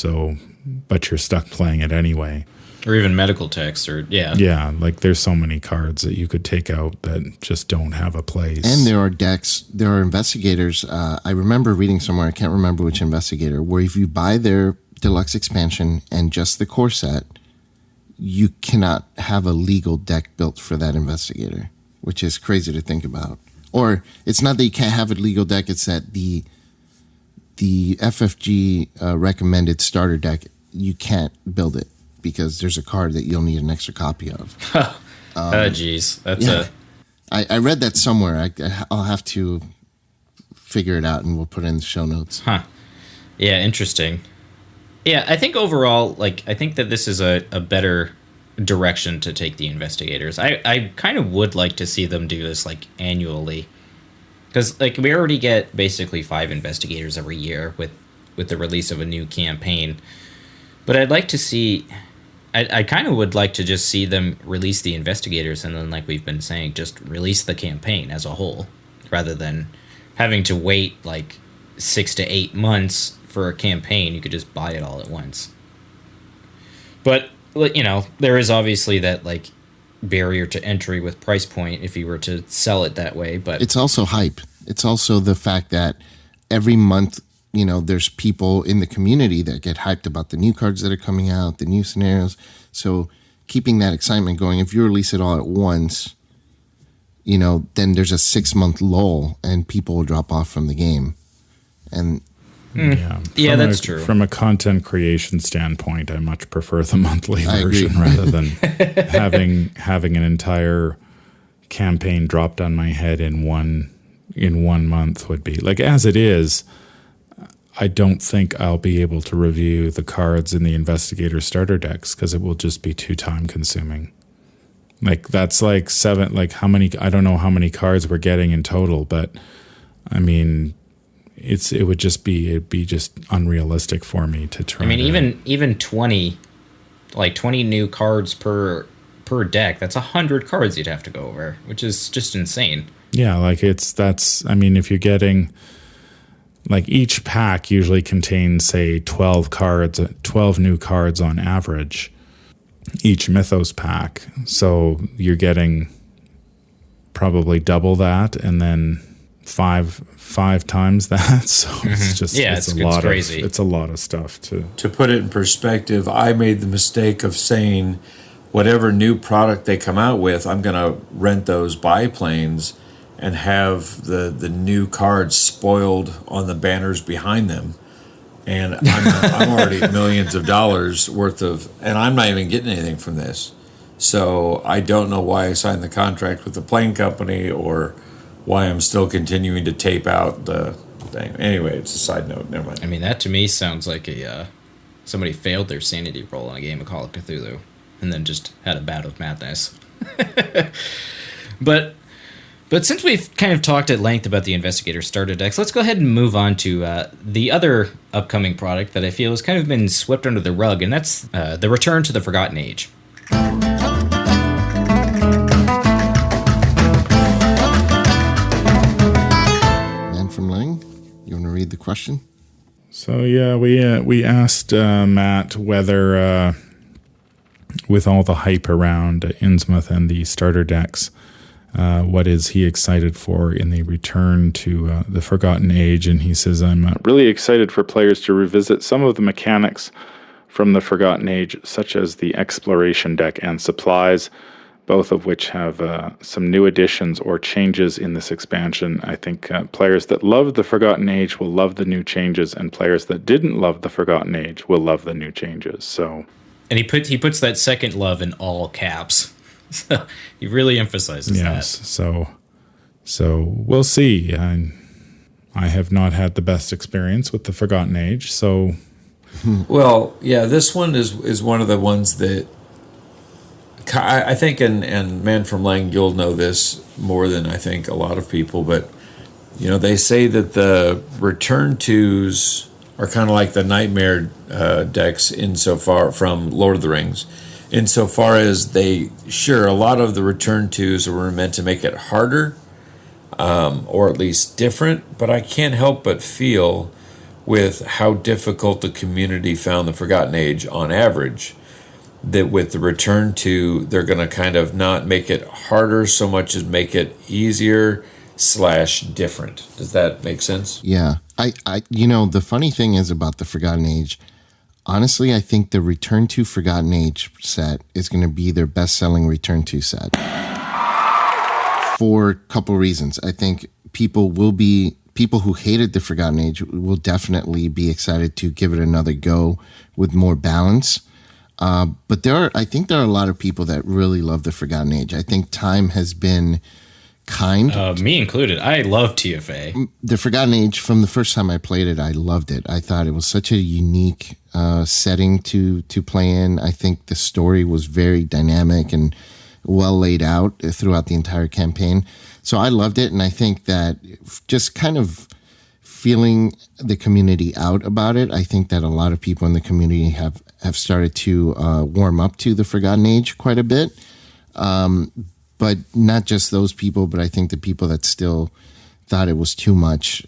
but you're stuck playing it anyway. Or even medical text, or Yeah, like there's so many cards that you could take out that just don't have a place. And there are investigators. I remember reading somewhere, I can't remember which investigator, where if you buy their deluxe expansion and just the core set, you cannot have a legal deck built for that investigator, which is crazy to think about. Or it's not that you can't have a legal deck, it's that the FFG recommended starter deck, you can't build it because there's a card that you'll need an extra copy of. Jeez. That's I read that somewhere. I'll have to figure it out and we'll put it in the show notes. Huh. Yeah, interesting. Yeah, I think overall, like, I think that this is a better direction to take the investigators. I kind of would like to see them do this, like, annually. Because, like, we already get basically 5 investigators every year with the release of a new campaign. But I'd like to see... I kind of would like to just see them release the investigators and then, like we've been saying, just release the campaign as a whole. Rather than having to wait, like, 6 to 8 months for a campaign. You could just buy it all at once. But, you know, there is obviously that, like, barrier to entry with price point if you were to sell it that way. But it's also hype. It's also the fact that every month, you know, there's people in the community that get hyped about the new cards that are coming out, the new scenarios. So keeping that excitement going, if you release it all at once, you know, then there's a 6-month lull and people will drop off from the game. And yeah, that's true. From a content creation standpoint, I much prefer the monthly version rather than having an entire campaign dropped on my head in one month would be. Like, as it is, I don't think I'll be able to review the cards in the Investigator starter decks because it will just be too time consuming. Like, that's like 7, like how many, I don't know how many cards we're getting in total, but I mean, it'd be just unrealistic for me to try. I mean, even 20, like 20 new cards per deck, that's 100 cards you'd have to go over, which is just insane. Yeah, like I mean, if you're getting, like, each pack usually contains, say, 12 new cards on average, each Mythos pack. So you're getting probably double that and then five times that. So it's just, crazy. It's a lot of stuff To put it in perspective, I made the mistake of saying whatever new product they come out with, I'm going to rent those biplanes and have the new cards spoiled on the banners behind them. And I'm already millions of dollars worth of, and I'm not even getting anything from this. So I don't know why I signed the contract with the plane company or why I'm still continuing to tape out the thing. Anyway, it's a side note. Never mind. I mean, that to me sounds like somebody failed their sanity roll on a game of Call of Cthulhu and then just had a bout of madness. But since we've kind of talked at length about the Investigator starter decks, let's go ahead and move on to the other upcoming product that I feel has kind of been swept under the rug, and that's the Return to the Forgotten Age. Man from Lang, you want to read the question? So yeah, we asked Matt whether, with all the hype around Innsmouth and the starter decks, what is he excited for in the Return to the Forgotten Age? And he says, I'm really excited for players to revisit some of the mechanics from the Forgotten Age, such as the Exploration deck and Supplies, both of which have some new additions or changes in this expansion. I think players that loved the Forgotten Age will love the new changes, and players that didn't love the Forgotten Age will love the new changes. So, and he puts that second love in all caps. So he really emphasizes that. So we'll see. I have not had the best experience with the Forgotten Age, so... Well, yeah, this one is one of the ones that I think, and Man from Lang, you'll know this more than I think a lot of people, but, you know, they say that the Return Twos are kind of like the Nightmare decks insofar from Lord of the Rings. Insofar as a lot of the Return Twos were meant to make it harder, or at least different, but I can't help but feel with how difficult the community found the Forgotten Age on average, that with the Return to, they're going to kind of not make it harder so much as make it easier / different. Does that make sense? Yeah. I the funny thing is about the Forgotten Age, honestly, I think the Return to Forgotten Age set is going to be their best-selling Return to set. For a couple reasons. I think people who hated the Forgotten Age will definitely be excited to give it another go with more balance. But I think there are a lot of people that really love the Forgotten Age. I think time has been kind. Me included. I love TFA. The Forgotten Age, from the first time I played it, I loved it. I thought it was such a unique setting to play in. I think the story was very dynamic and well laid out throughout the entire campaign. So I loved it, and I think that just kind of feeling the community out about it, I think that a lot of people in the community have started to warm up to the Forgotten Age quite a bit. But not just those people, but I think the people that still thought it was too much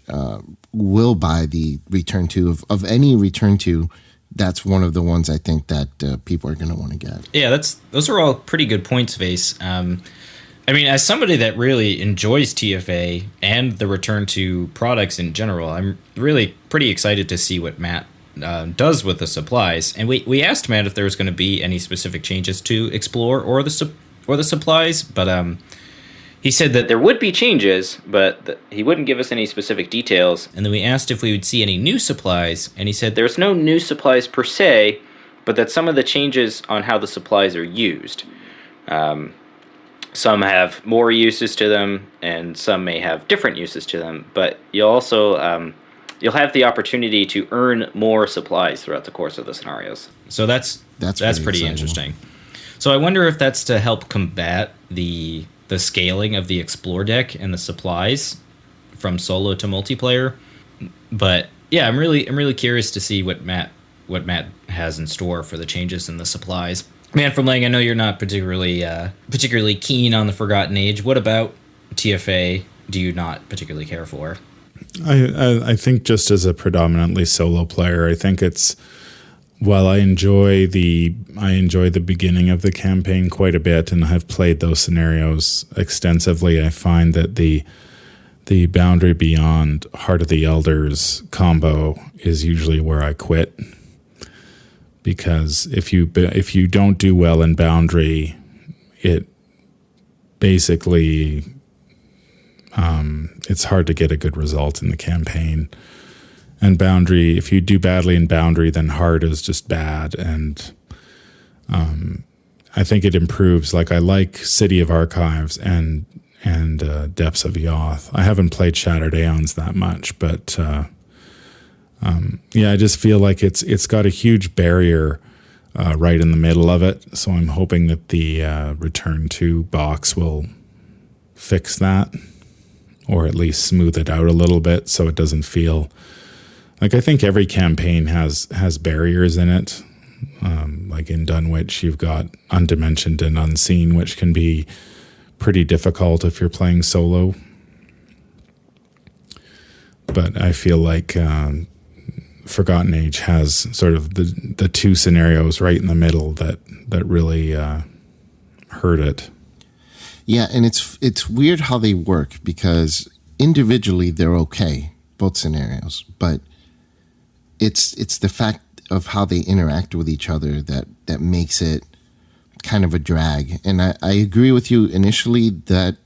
will buy the Return to of any Return to. That's one of the ones I think that people are going to want to get. Yeah, those are all pretty good points, Vase. I mean, as somebody that really enjoys TFA and the Return to products in general, I'm really pretty excited to see what Matt does with the supplies. And we asked Matt if there was going to be any specific changes to Explore or the supplies, but he said that there would be changes, but he wouldn't give us any specific details. And then we asked if we would see any new supplies, and he said there's no new supplies per se, but that some of the changes on how the supplies are used. Some have more uses to them, and some may have different uses to them. But you'll also you'll have the opportunity to earn more supplies throughout the course of the scenarios. So that's pretty interesting. So I wonder if that's to help combat the scaling of the Explore deck and the supplies from solo to multiplayer. But yeah, I'm really curious to see what Matt has in store for the changes in the supplies. Man from Lang, I know you're not particularly keen on the Forgotten Age. What about TFA do you not particularly care for? I think just as a predominantly solo player, I think it's, while I enjoy the beginning of the campaign quite a bit, and I've played those scenarios extensively, I find that the Boundary Beyond Heart of the Elders combo is usually where I quit. Because if you don't do well in Boundary, it basically it's hard to get a good result in the campaign. And Boundary, if you do badly in Boundary, then Heart is just bad. And I think it improves. Like, I like City of Archives and Depths of Yoth. I haven't played Shattered Aeons that much, but I just feel like it's got a huge barrier right in the middle of it. So I'm hoping that the Return to box will fix that, or at least smooth it out a little bit so it doesn't feel like, I think every campaign has barriers in it. Like in Dunwich, you've got Undimensioned and Unseen, which can be pretty difficult if you're playing solo. But I feel like Forgotten Age has sort of the two scenarios right in the middle that really hurt it. Yeah, and it's weird how they work, because individually they're okay, both scenarios, but it's the fact of how they interact with each other that makes it kind of a drag. And I agree with you, initially that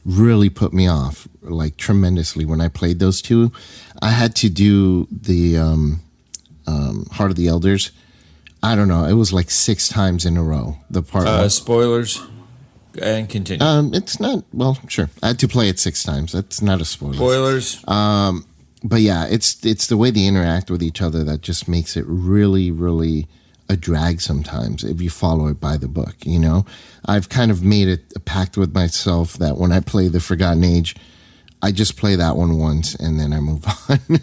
really put me off, like, tremendously when I played those two. I had to do the Heart of the Elders. I don't know, it was like 6 times in a row. The part spoilers and continue. It's not, well, sure. I had to play it 6 times. That's not a spoiler. Spoilers. But yeah, it's the way they interact with each other that just makes it really, really a drag sometimes if you follow it by the book, you know? I've kind of made a pact with myself that when I play the Forgotten Age, I just play that one once and then I move on.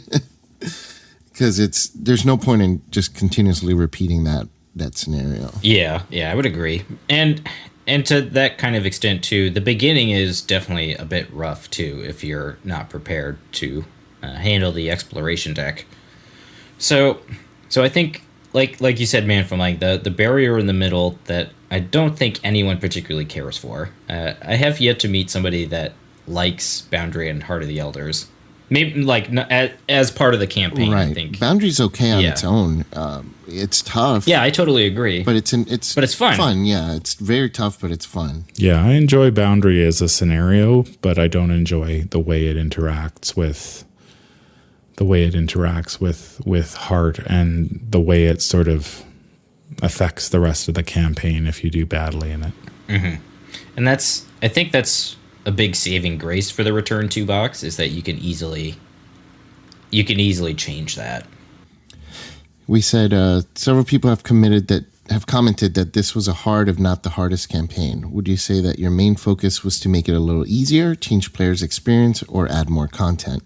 Because there's no point in just continuously repeating that scenario. Yeah, I would agree. And to that kind of extent too, the beginning is definitely a bit rough too if you're not prepared to handle the exploration deck. So I think, like you said, man, from like the barrier in the middle that I don't think anyone particularly cares for. I have yet to meet somebody that likes Boundary and Heart of the Elders. Maybe like as part of the campaign, right. I think. Boundary's okay on its own. It's tough. Yeah, I totally agree. But it's fun. Fun, yeah. It's very tough, but it's fun. Yeah, I enjoy Boundary as a scenario, but I don't enjoy the way it interacts with Heart, and the way it sort of affects the rest of the campaign if you do badly in it. Mm-hmm. And I think that's a big saving grace for the return 2 box is that you can easily change that. We said several people have commented that this was a hard, if not the hardest campaign. Would you say that your main focus was to make it a little easier, change players' experience, or add more content?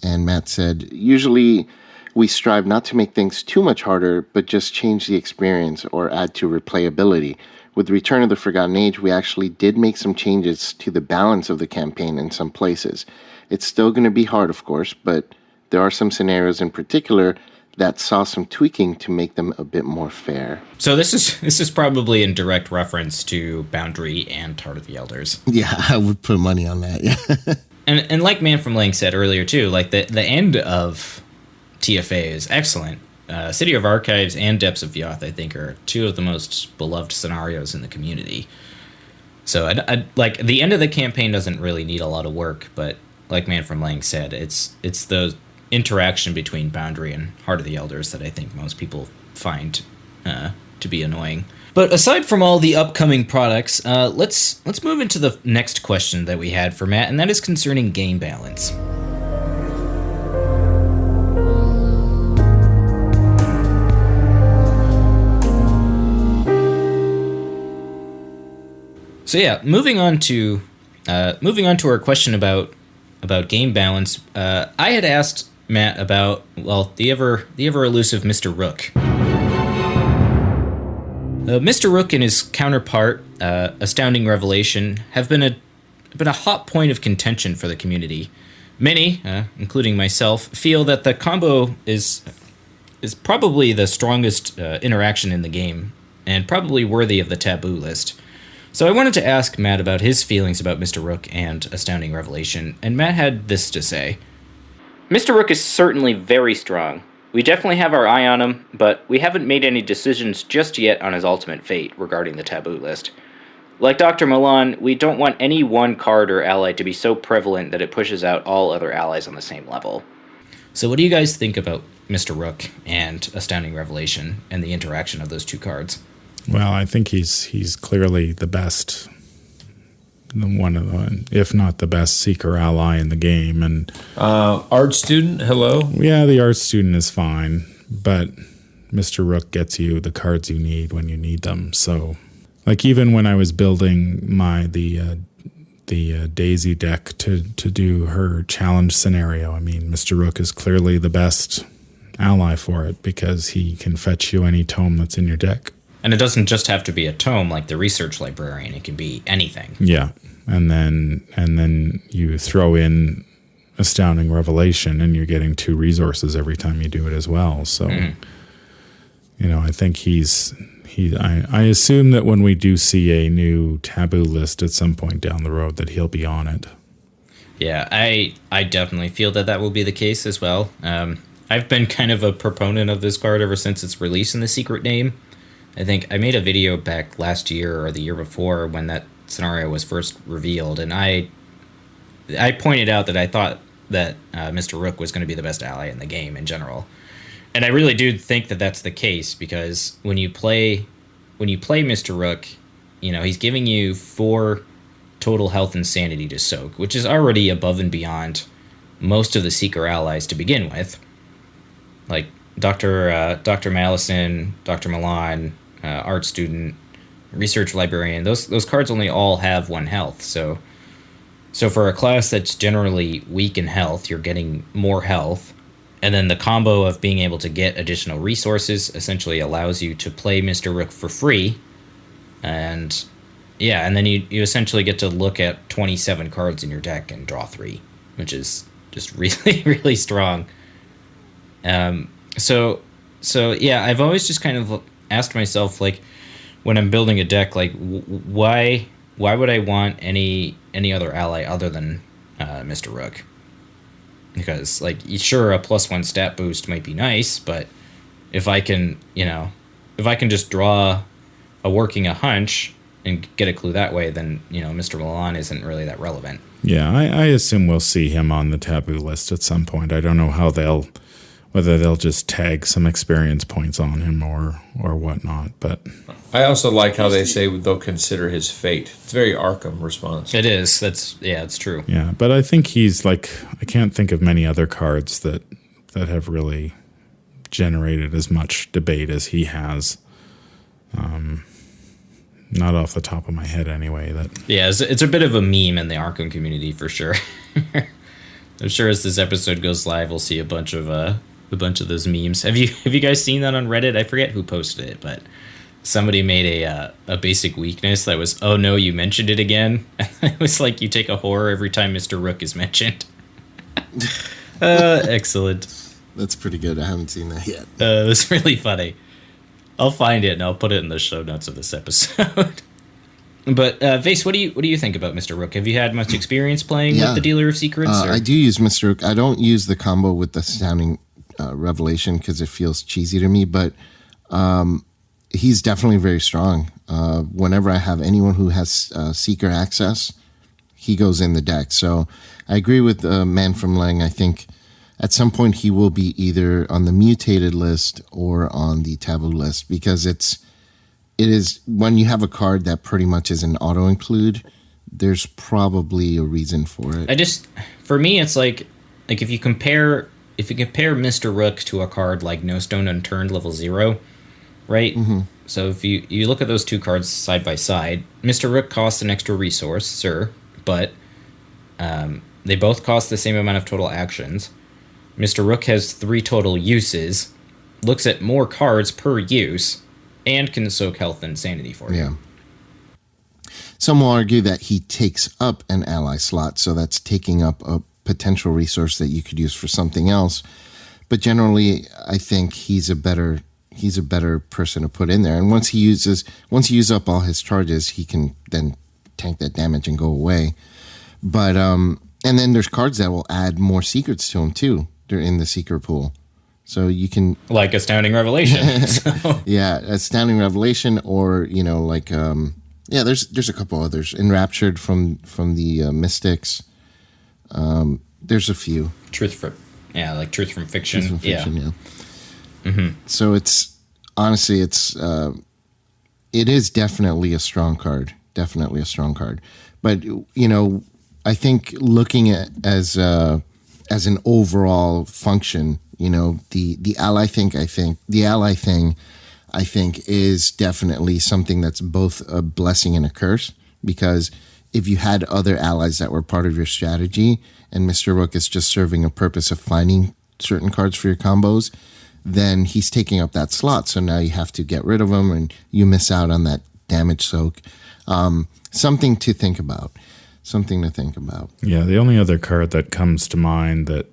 And Matt said, usually we strive not to make things too much harder, but just change the experience or add to replayability. With Return of the Forgotten Age, we actually did make some changes to the balance of the campaign in some places. It's still going to be hard, of course, but there are some scenarios in particular that saw some tweaking to make them a bit more fair. So this is probably in direct reference to Boundary and Heart of the Elders. Yeah, I would put money on that, yeah. And like Man from Lang said earlier too, like the end of TFA is excellent. City of Archives and Depths of Yoth, I think, are two of the most beloved scenarios in the community. So I like the end of the campaign doesn't really need a lot of work, but like Man from Lang said, it's the interaction between Boundary and Heart of the Elders that I think most people find to be annoying. But aside from all the upcoming products, let's move into the next question that we had for Matt, and that is concerning game balance. So yeah, moving on to our question about game balance. I had asked Matt about, well, the ever elusive Mr. Rook. Mr. Rook and his counterpart, Astounding Revelation, have been a hot point of contention for the community. Many, including myself, feel that the combo is probably the strongest interaction in the game, and probably worthy of the taboo list. So I wanted to ask Matt about his feelings about Mr. Rook and Astounding Revelation, and Matt had this to say. Mr. Rook is certainly very strong. We definitely have our eye on him, but we haven't made any decisions just yet on his ultimate fate regarding the taboo list. Like Dr. Milan, we don't want any one card or ally to be so prevalent that it pushes out all other allies on the same level. So what do you guys think about Mr. Rook and Astounding Revelation and the interaction of those two cards? Well, I think he's clearly the best, one of the, if not the best seeker ally in the game. And Art Student, hello? Yeah, the Art Student is fine, but Mr. Rook gets you the cards you need when you need them. So, like, even when I was building the Daisy deck to do her challenge scenario, I mean, Mr. Rook is clearly the best ally for it because he can fetch you any tome that's in your deck. And it doesn't just have to be a tome like the Research Librarian. It can be anything. Yeah, and then you throw in Astounding Revelation, and you're getting 2 resources every time you do it as well. So, you know, I think I assume that when we do see a new taboo list at some point down the road, that he'll be on it. Yeah, I definitely feel that will be the case as well. I've been kind of a proponent of this card ever since its release in the secret name. I think I made a video back last year or the year before when that scenario was first revealed, and I pointed out that I thought that Mr. Rook was going to be the best ally in the game in general. And I really do think that that's the case, because when you play Mr. Rook, you know, he's giving you 4 total health and sanity to soak, which is already above and beyond most of the Seeker allies to begin with. Like Dr. Malison, Dr. Milan, Art Student, Research Librarian, those cards only all have 1 health. So for a class that's generally weak in health, you're getting more health. And then the combo of being able to get additional resources essentially allows you to play Mr. Rook for free. And yeah, and then you essentially get to look at 27 cards in your deck and draw 3, which is just really, really strong. So yeah, I've always just kind of asked myself, like, when I'm building a deck, like, why would I want any other ally other than Mr. Rook? Because, like, sure, a +1 stat boost might be nice, but if I can just draw a hunch and get a clue that way, then, you know, Mr. Milan isn't really that relevant. Yeah, I assume we'll see him on the taboo list at some point. I don't know how whether they'll just tag some experience points on him or whatnot. But I also like how they say they'll consider his fate. It's very Arkham response. It is. It's true. yeah, but I think he's like, I can't think of many other cards that have really generated as much debate as he has. Not off the top of my head, anyway. Yeah, it's a bit of a meme in the Arkham community for sure. I'm sure as this episode goes live, we'll see a bunch of those memes. Have you guys seen that on Reddit? I forget who posted it, but somebody made a basic weakness that was, oh no, you mentioned it again. It was like you take a horror every time Mr. Rook is mentioned. Excellent. That's pretty good. I haven't seen that yet. It was really funny. I'll find it and I'll put it in the show notes of this episode. But Vase, what do you think about Mr. Rook? Have you had much experience playing with the Dealer of Secrets? I do use Mr. Rook. I don't use the combo with the Astounding Revelation because it feels cheesy to me, but he's definitely very strong. Whenever I have anyone who has Seeker access, he goes in the deck. So I agree with Man from Lang. I think at some point he will be either on the mutated list or on the taboo list, because it is when you have a card that pretty much is an auto include, there's probably a reason for it. For me, it's like if you compare Mr. Rook to a card like No Stone Unturned level 0, right? Mm-hmm. So if you look at those two cards side by side, Mr. Rook costs an extra resource, sir, but they both cost the same amount of total actions. Mr. Rook has 3 total uses, looks at more cards per use, and can soak health and sanity for you. Yeah. Some will argue that he takes up an ally slot, so that's taking up a potential resource that you could use for something else. But generally, I think he's a better person to put in there. And once he uses up all his charges, he can then tank that damage and go away. But and then there's cards that will add more secrets to him too. They're in the secret pool. So you can, like Astounding Revelation. So. Yeah, Astounding Revelation, or there's a couple others. Enraptured from the Mystics. There's a few. Truth from Fiction. Truth from Fiction, yeah. Mm-hmm. So it is definitely a strong card. Definitely a strong card. But I think looking at as an overall function, the ally thing is definitely something that's both a blessing and a curse, because if you had other allies that were part of your strategy and Mr. Rook is just serving a purpose of finding certain cards for your combos, then he's taking up that slot. So now you have to get rid of him and you miss out on that damage soak. Something to think about. Yeah, the only other card that comes to mind that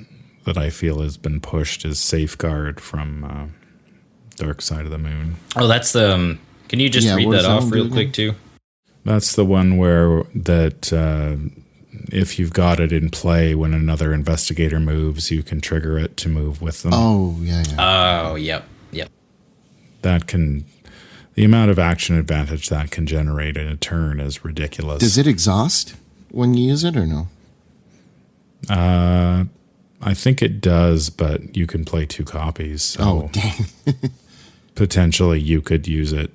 I feel has been pushed is Safeguard from Dark Side of the Moon. Oh, that's the... can you just read that off real quick, too? That's the one where if you've got it in play when another investigator moves, you can trigger it to move with them. Oh, yeah. Oh, yep. That can... The amount of action advantage that can generate in a turn is ridiculous. Does it exhaust when you use it or no? I think it does, but you can play 2 copies. So dang. Potentially you could use it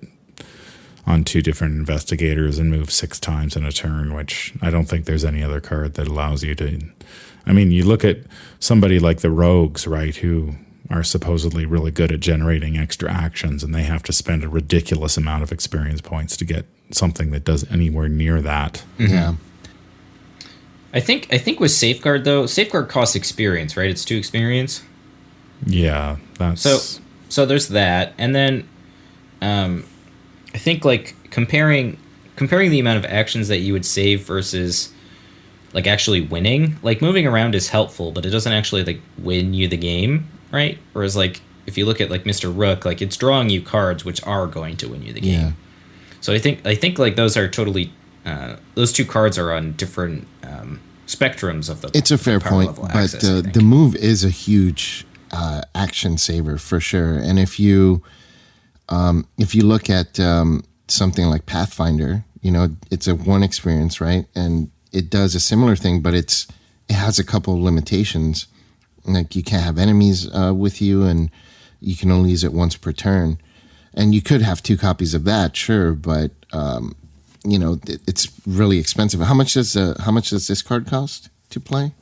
on 2 different investigators and move 6 times in a turn, which I don't think there's any other card that allows you to. I mean, you look at somebody like the Rogues, right, who are supposedly really good at generating extra actions, and they have to spend a ridiculous amount of experience points to get something that does anywhere near that. Mm-hmm. Yeah. I think with Safeguard, though, Safeguard costs experience, right? It's 2 experience. Yeah, that's... So there's that, and then I think comparing the amount of actions that you would save versus actually winning. Moving around is helpful, but it doesn't actually win you the game, right? Whereas if you look at Mr. Rook, it's drawing you cards which are going to win you the game. Yeah. So I think those are totally those 2 cards are on different spectrums of the. It's a fair point, but the move is a huge action saver for sure. And if you look at something like Pathfinder, it's a 1 experience, right? And it does a similar thing, but it has a couple of limitations. Like you can't have enemies with you, and you can only use it once per turn. And you could have 2 copies of that, sure, but it's really expensive. How much does this card cost to play?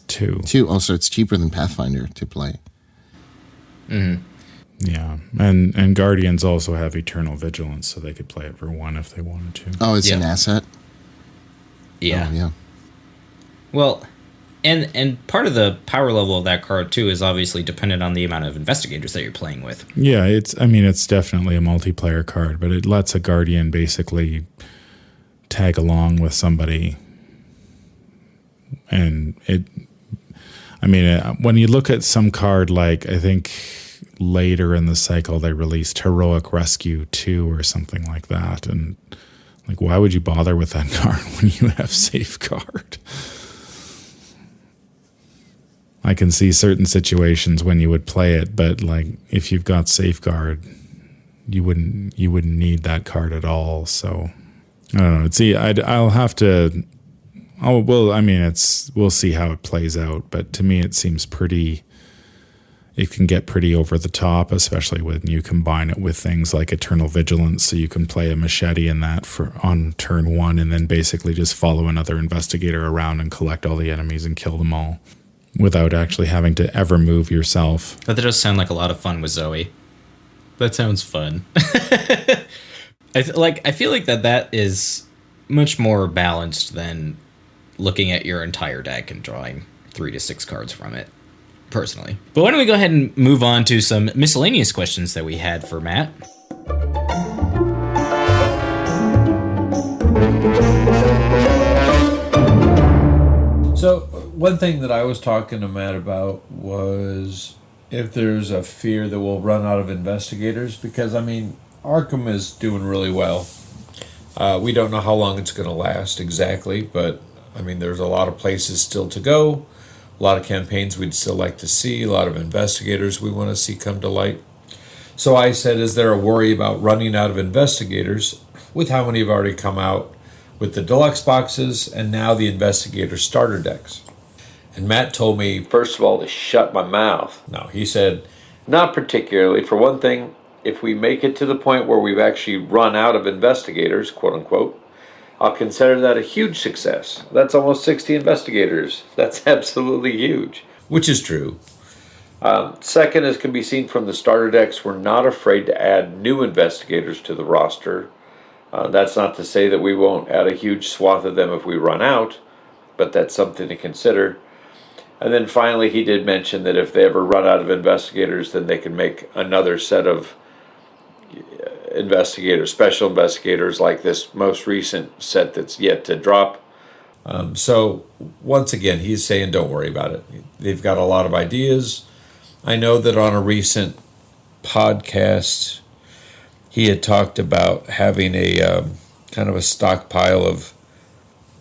2. 2. Also, it's cheaper than Pathfinder to play. Mm-hmm. Yeah, and Guardians also have Eternal Vigilance, so they could play it for 1 if they wanted to. Oh, it's an asset? Yeah. Oh, yeah. Well, and part of the power level of that card, too, is obviously dependent on the amount of investigators that you're playing with. Yeah, it's definitely a multiplayer card, but it lets a Guardian basically tag along with somebody. And when you look at some card, like I think later in the cycle they released Heroic Rescue 2 or something like that, and like, why would you bother with that card when you have Safeguard? I can see certain situations when you would play it, but like if you've got Safeguard, you wouldn't need that card at all. So I don't know. See, I'll have to. Oh well, we'll see how it plays out. But to me, it seems pretty. It can get pretty over the top, especially when you combine it with things like Eternal Vigilance, so you can play a machete in that on turn 1, and then basically just follow another investigator around and collect all the enemies and kill them all, without actually having to ever move yourself. That does sound like a lot of fun with Zoe. That sounds fun. I feel like that is much more balanced than looking at your entire deck and drawing 3 to 6 cards from it, personally. But why don't we go ahead and move on to some miscellaneous questions that we had for Matt. So one thing that I was talking to Matt about was if there's a fear that we'll run out of investigators, because Arkham is doing really well. We don't know how long it's going to last exactly, but there's a lot of places still to go, a lot of campaigns we'd still like to see, a lot of investigators we want to see come to light. So I said, is there a worry about running out of investigators with how many have already come out with the deluxe boxes and now the investigator starter decks? And Matt told me, first of all, to shut my mouth. No, he said, not particularly. For one thing, if we make it to the point where we've actually run out of investigators, quote unquote, I'll consider that a huge success. That's almost 60 investigators. That's absolutely huge, which is true. Second, as can be seen from the starter decks, we're not afraid to add new investigators to the roster. That's not to say that we won't add a huge swath of them if we run out, but that's something to consider. And then finally, he did mention that if they ever run out of investigators, then they can make another set of investigators, special investigators, like this most recent set that's yet to drop. So once again, he's saying don't worry about it. They've got a lot of ideas. I know that on a recent podcast, he had talked about having a kind of a stockpile of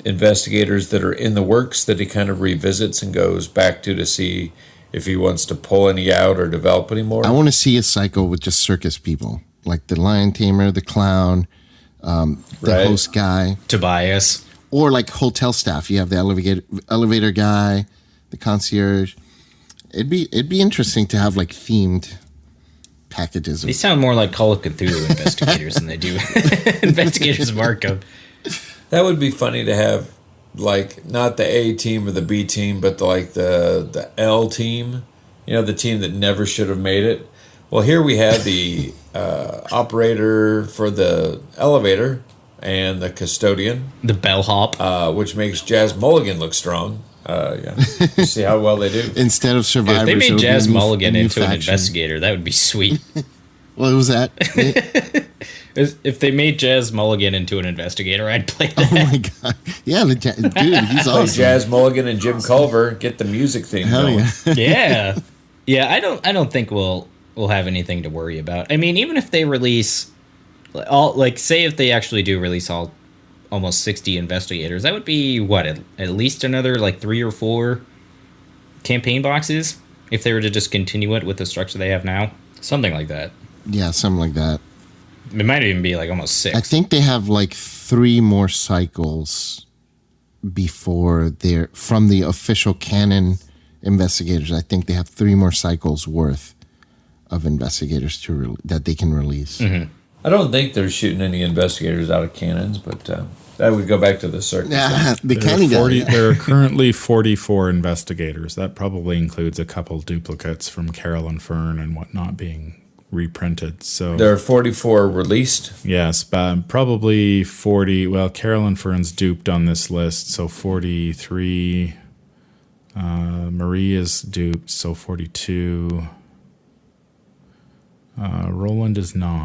investigators that are in the works that he kind of revisits and goes back to see if he wants to pull any out or develop any more. I want to see a cycle with just circus people, like the lion tamer, the clown, the host guy, Tobias, or like hotel staff. You have the elevator guy, the concierge. It'd be interesting to have like themed packages. They sound more like Call of Cthulhu investigators than they do investigators of Arkham. That would be funny to have, like, not the A team or the B team, but the L team. You know, the team that never should have made it. Well, here we have the operator for the elevator and the custodian. The bellhop. Which makes Jazz Mulligan look strong. Yeah. See how well they do. Instead of survivors, if they made Jazz Mulligan into faction. an investigator, that would be sweet. What was that? If they made Jazz Mulligan into an investigator, I'd play that. Oh my god! Yeah, dude, he's Play awesome. Jazz Mulligan and Jim Culver, get the music theme Hell going. yeah! Yeah. I don't think we'll have anything to worry about. I mean, even if they release say if they actually do release almost 60 investigators, that would be what, at least another 3 or 4 campaign boxes if they were to just continue it with the structure they have now. Something like that. Yeah, something like that. It might even be almost 6. I think they have 3 more cycles before they're from the official canon investigators. I think they have 3 more cycles worth of investigators that they can release. I don't think they're shooting any investigators out of cannons, but that would go back to the circus. The cannon guy. There are currently 44 investigators. That probably includes a couple duplicates from Carol and Fern and whatnot being reprinted. So There are 44 released. yes, probably 40. Well, Carol and Fern's duped on this list, so 43. Marie is duped, so 42. Roland is not.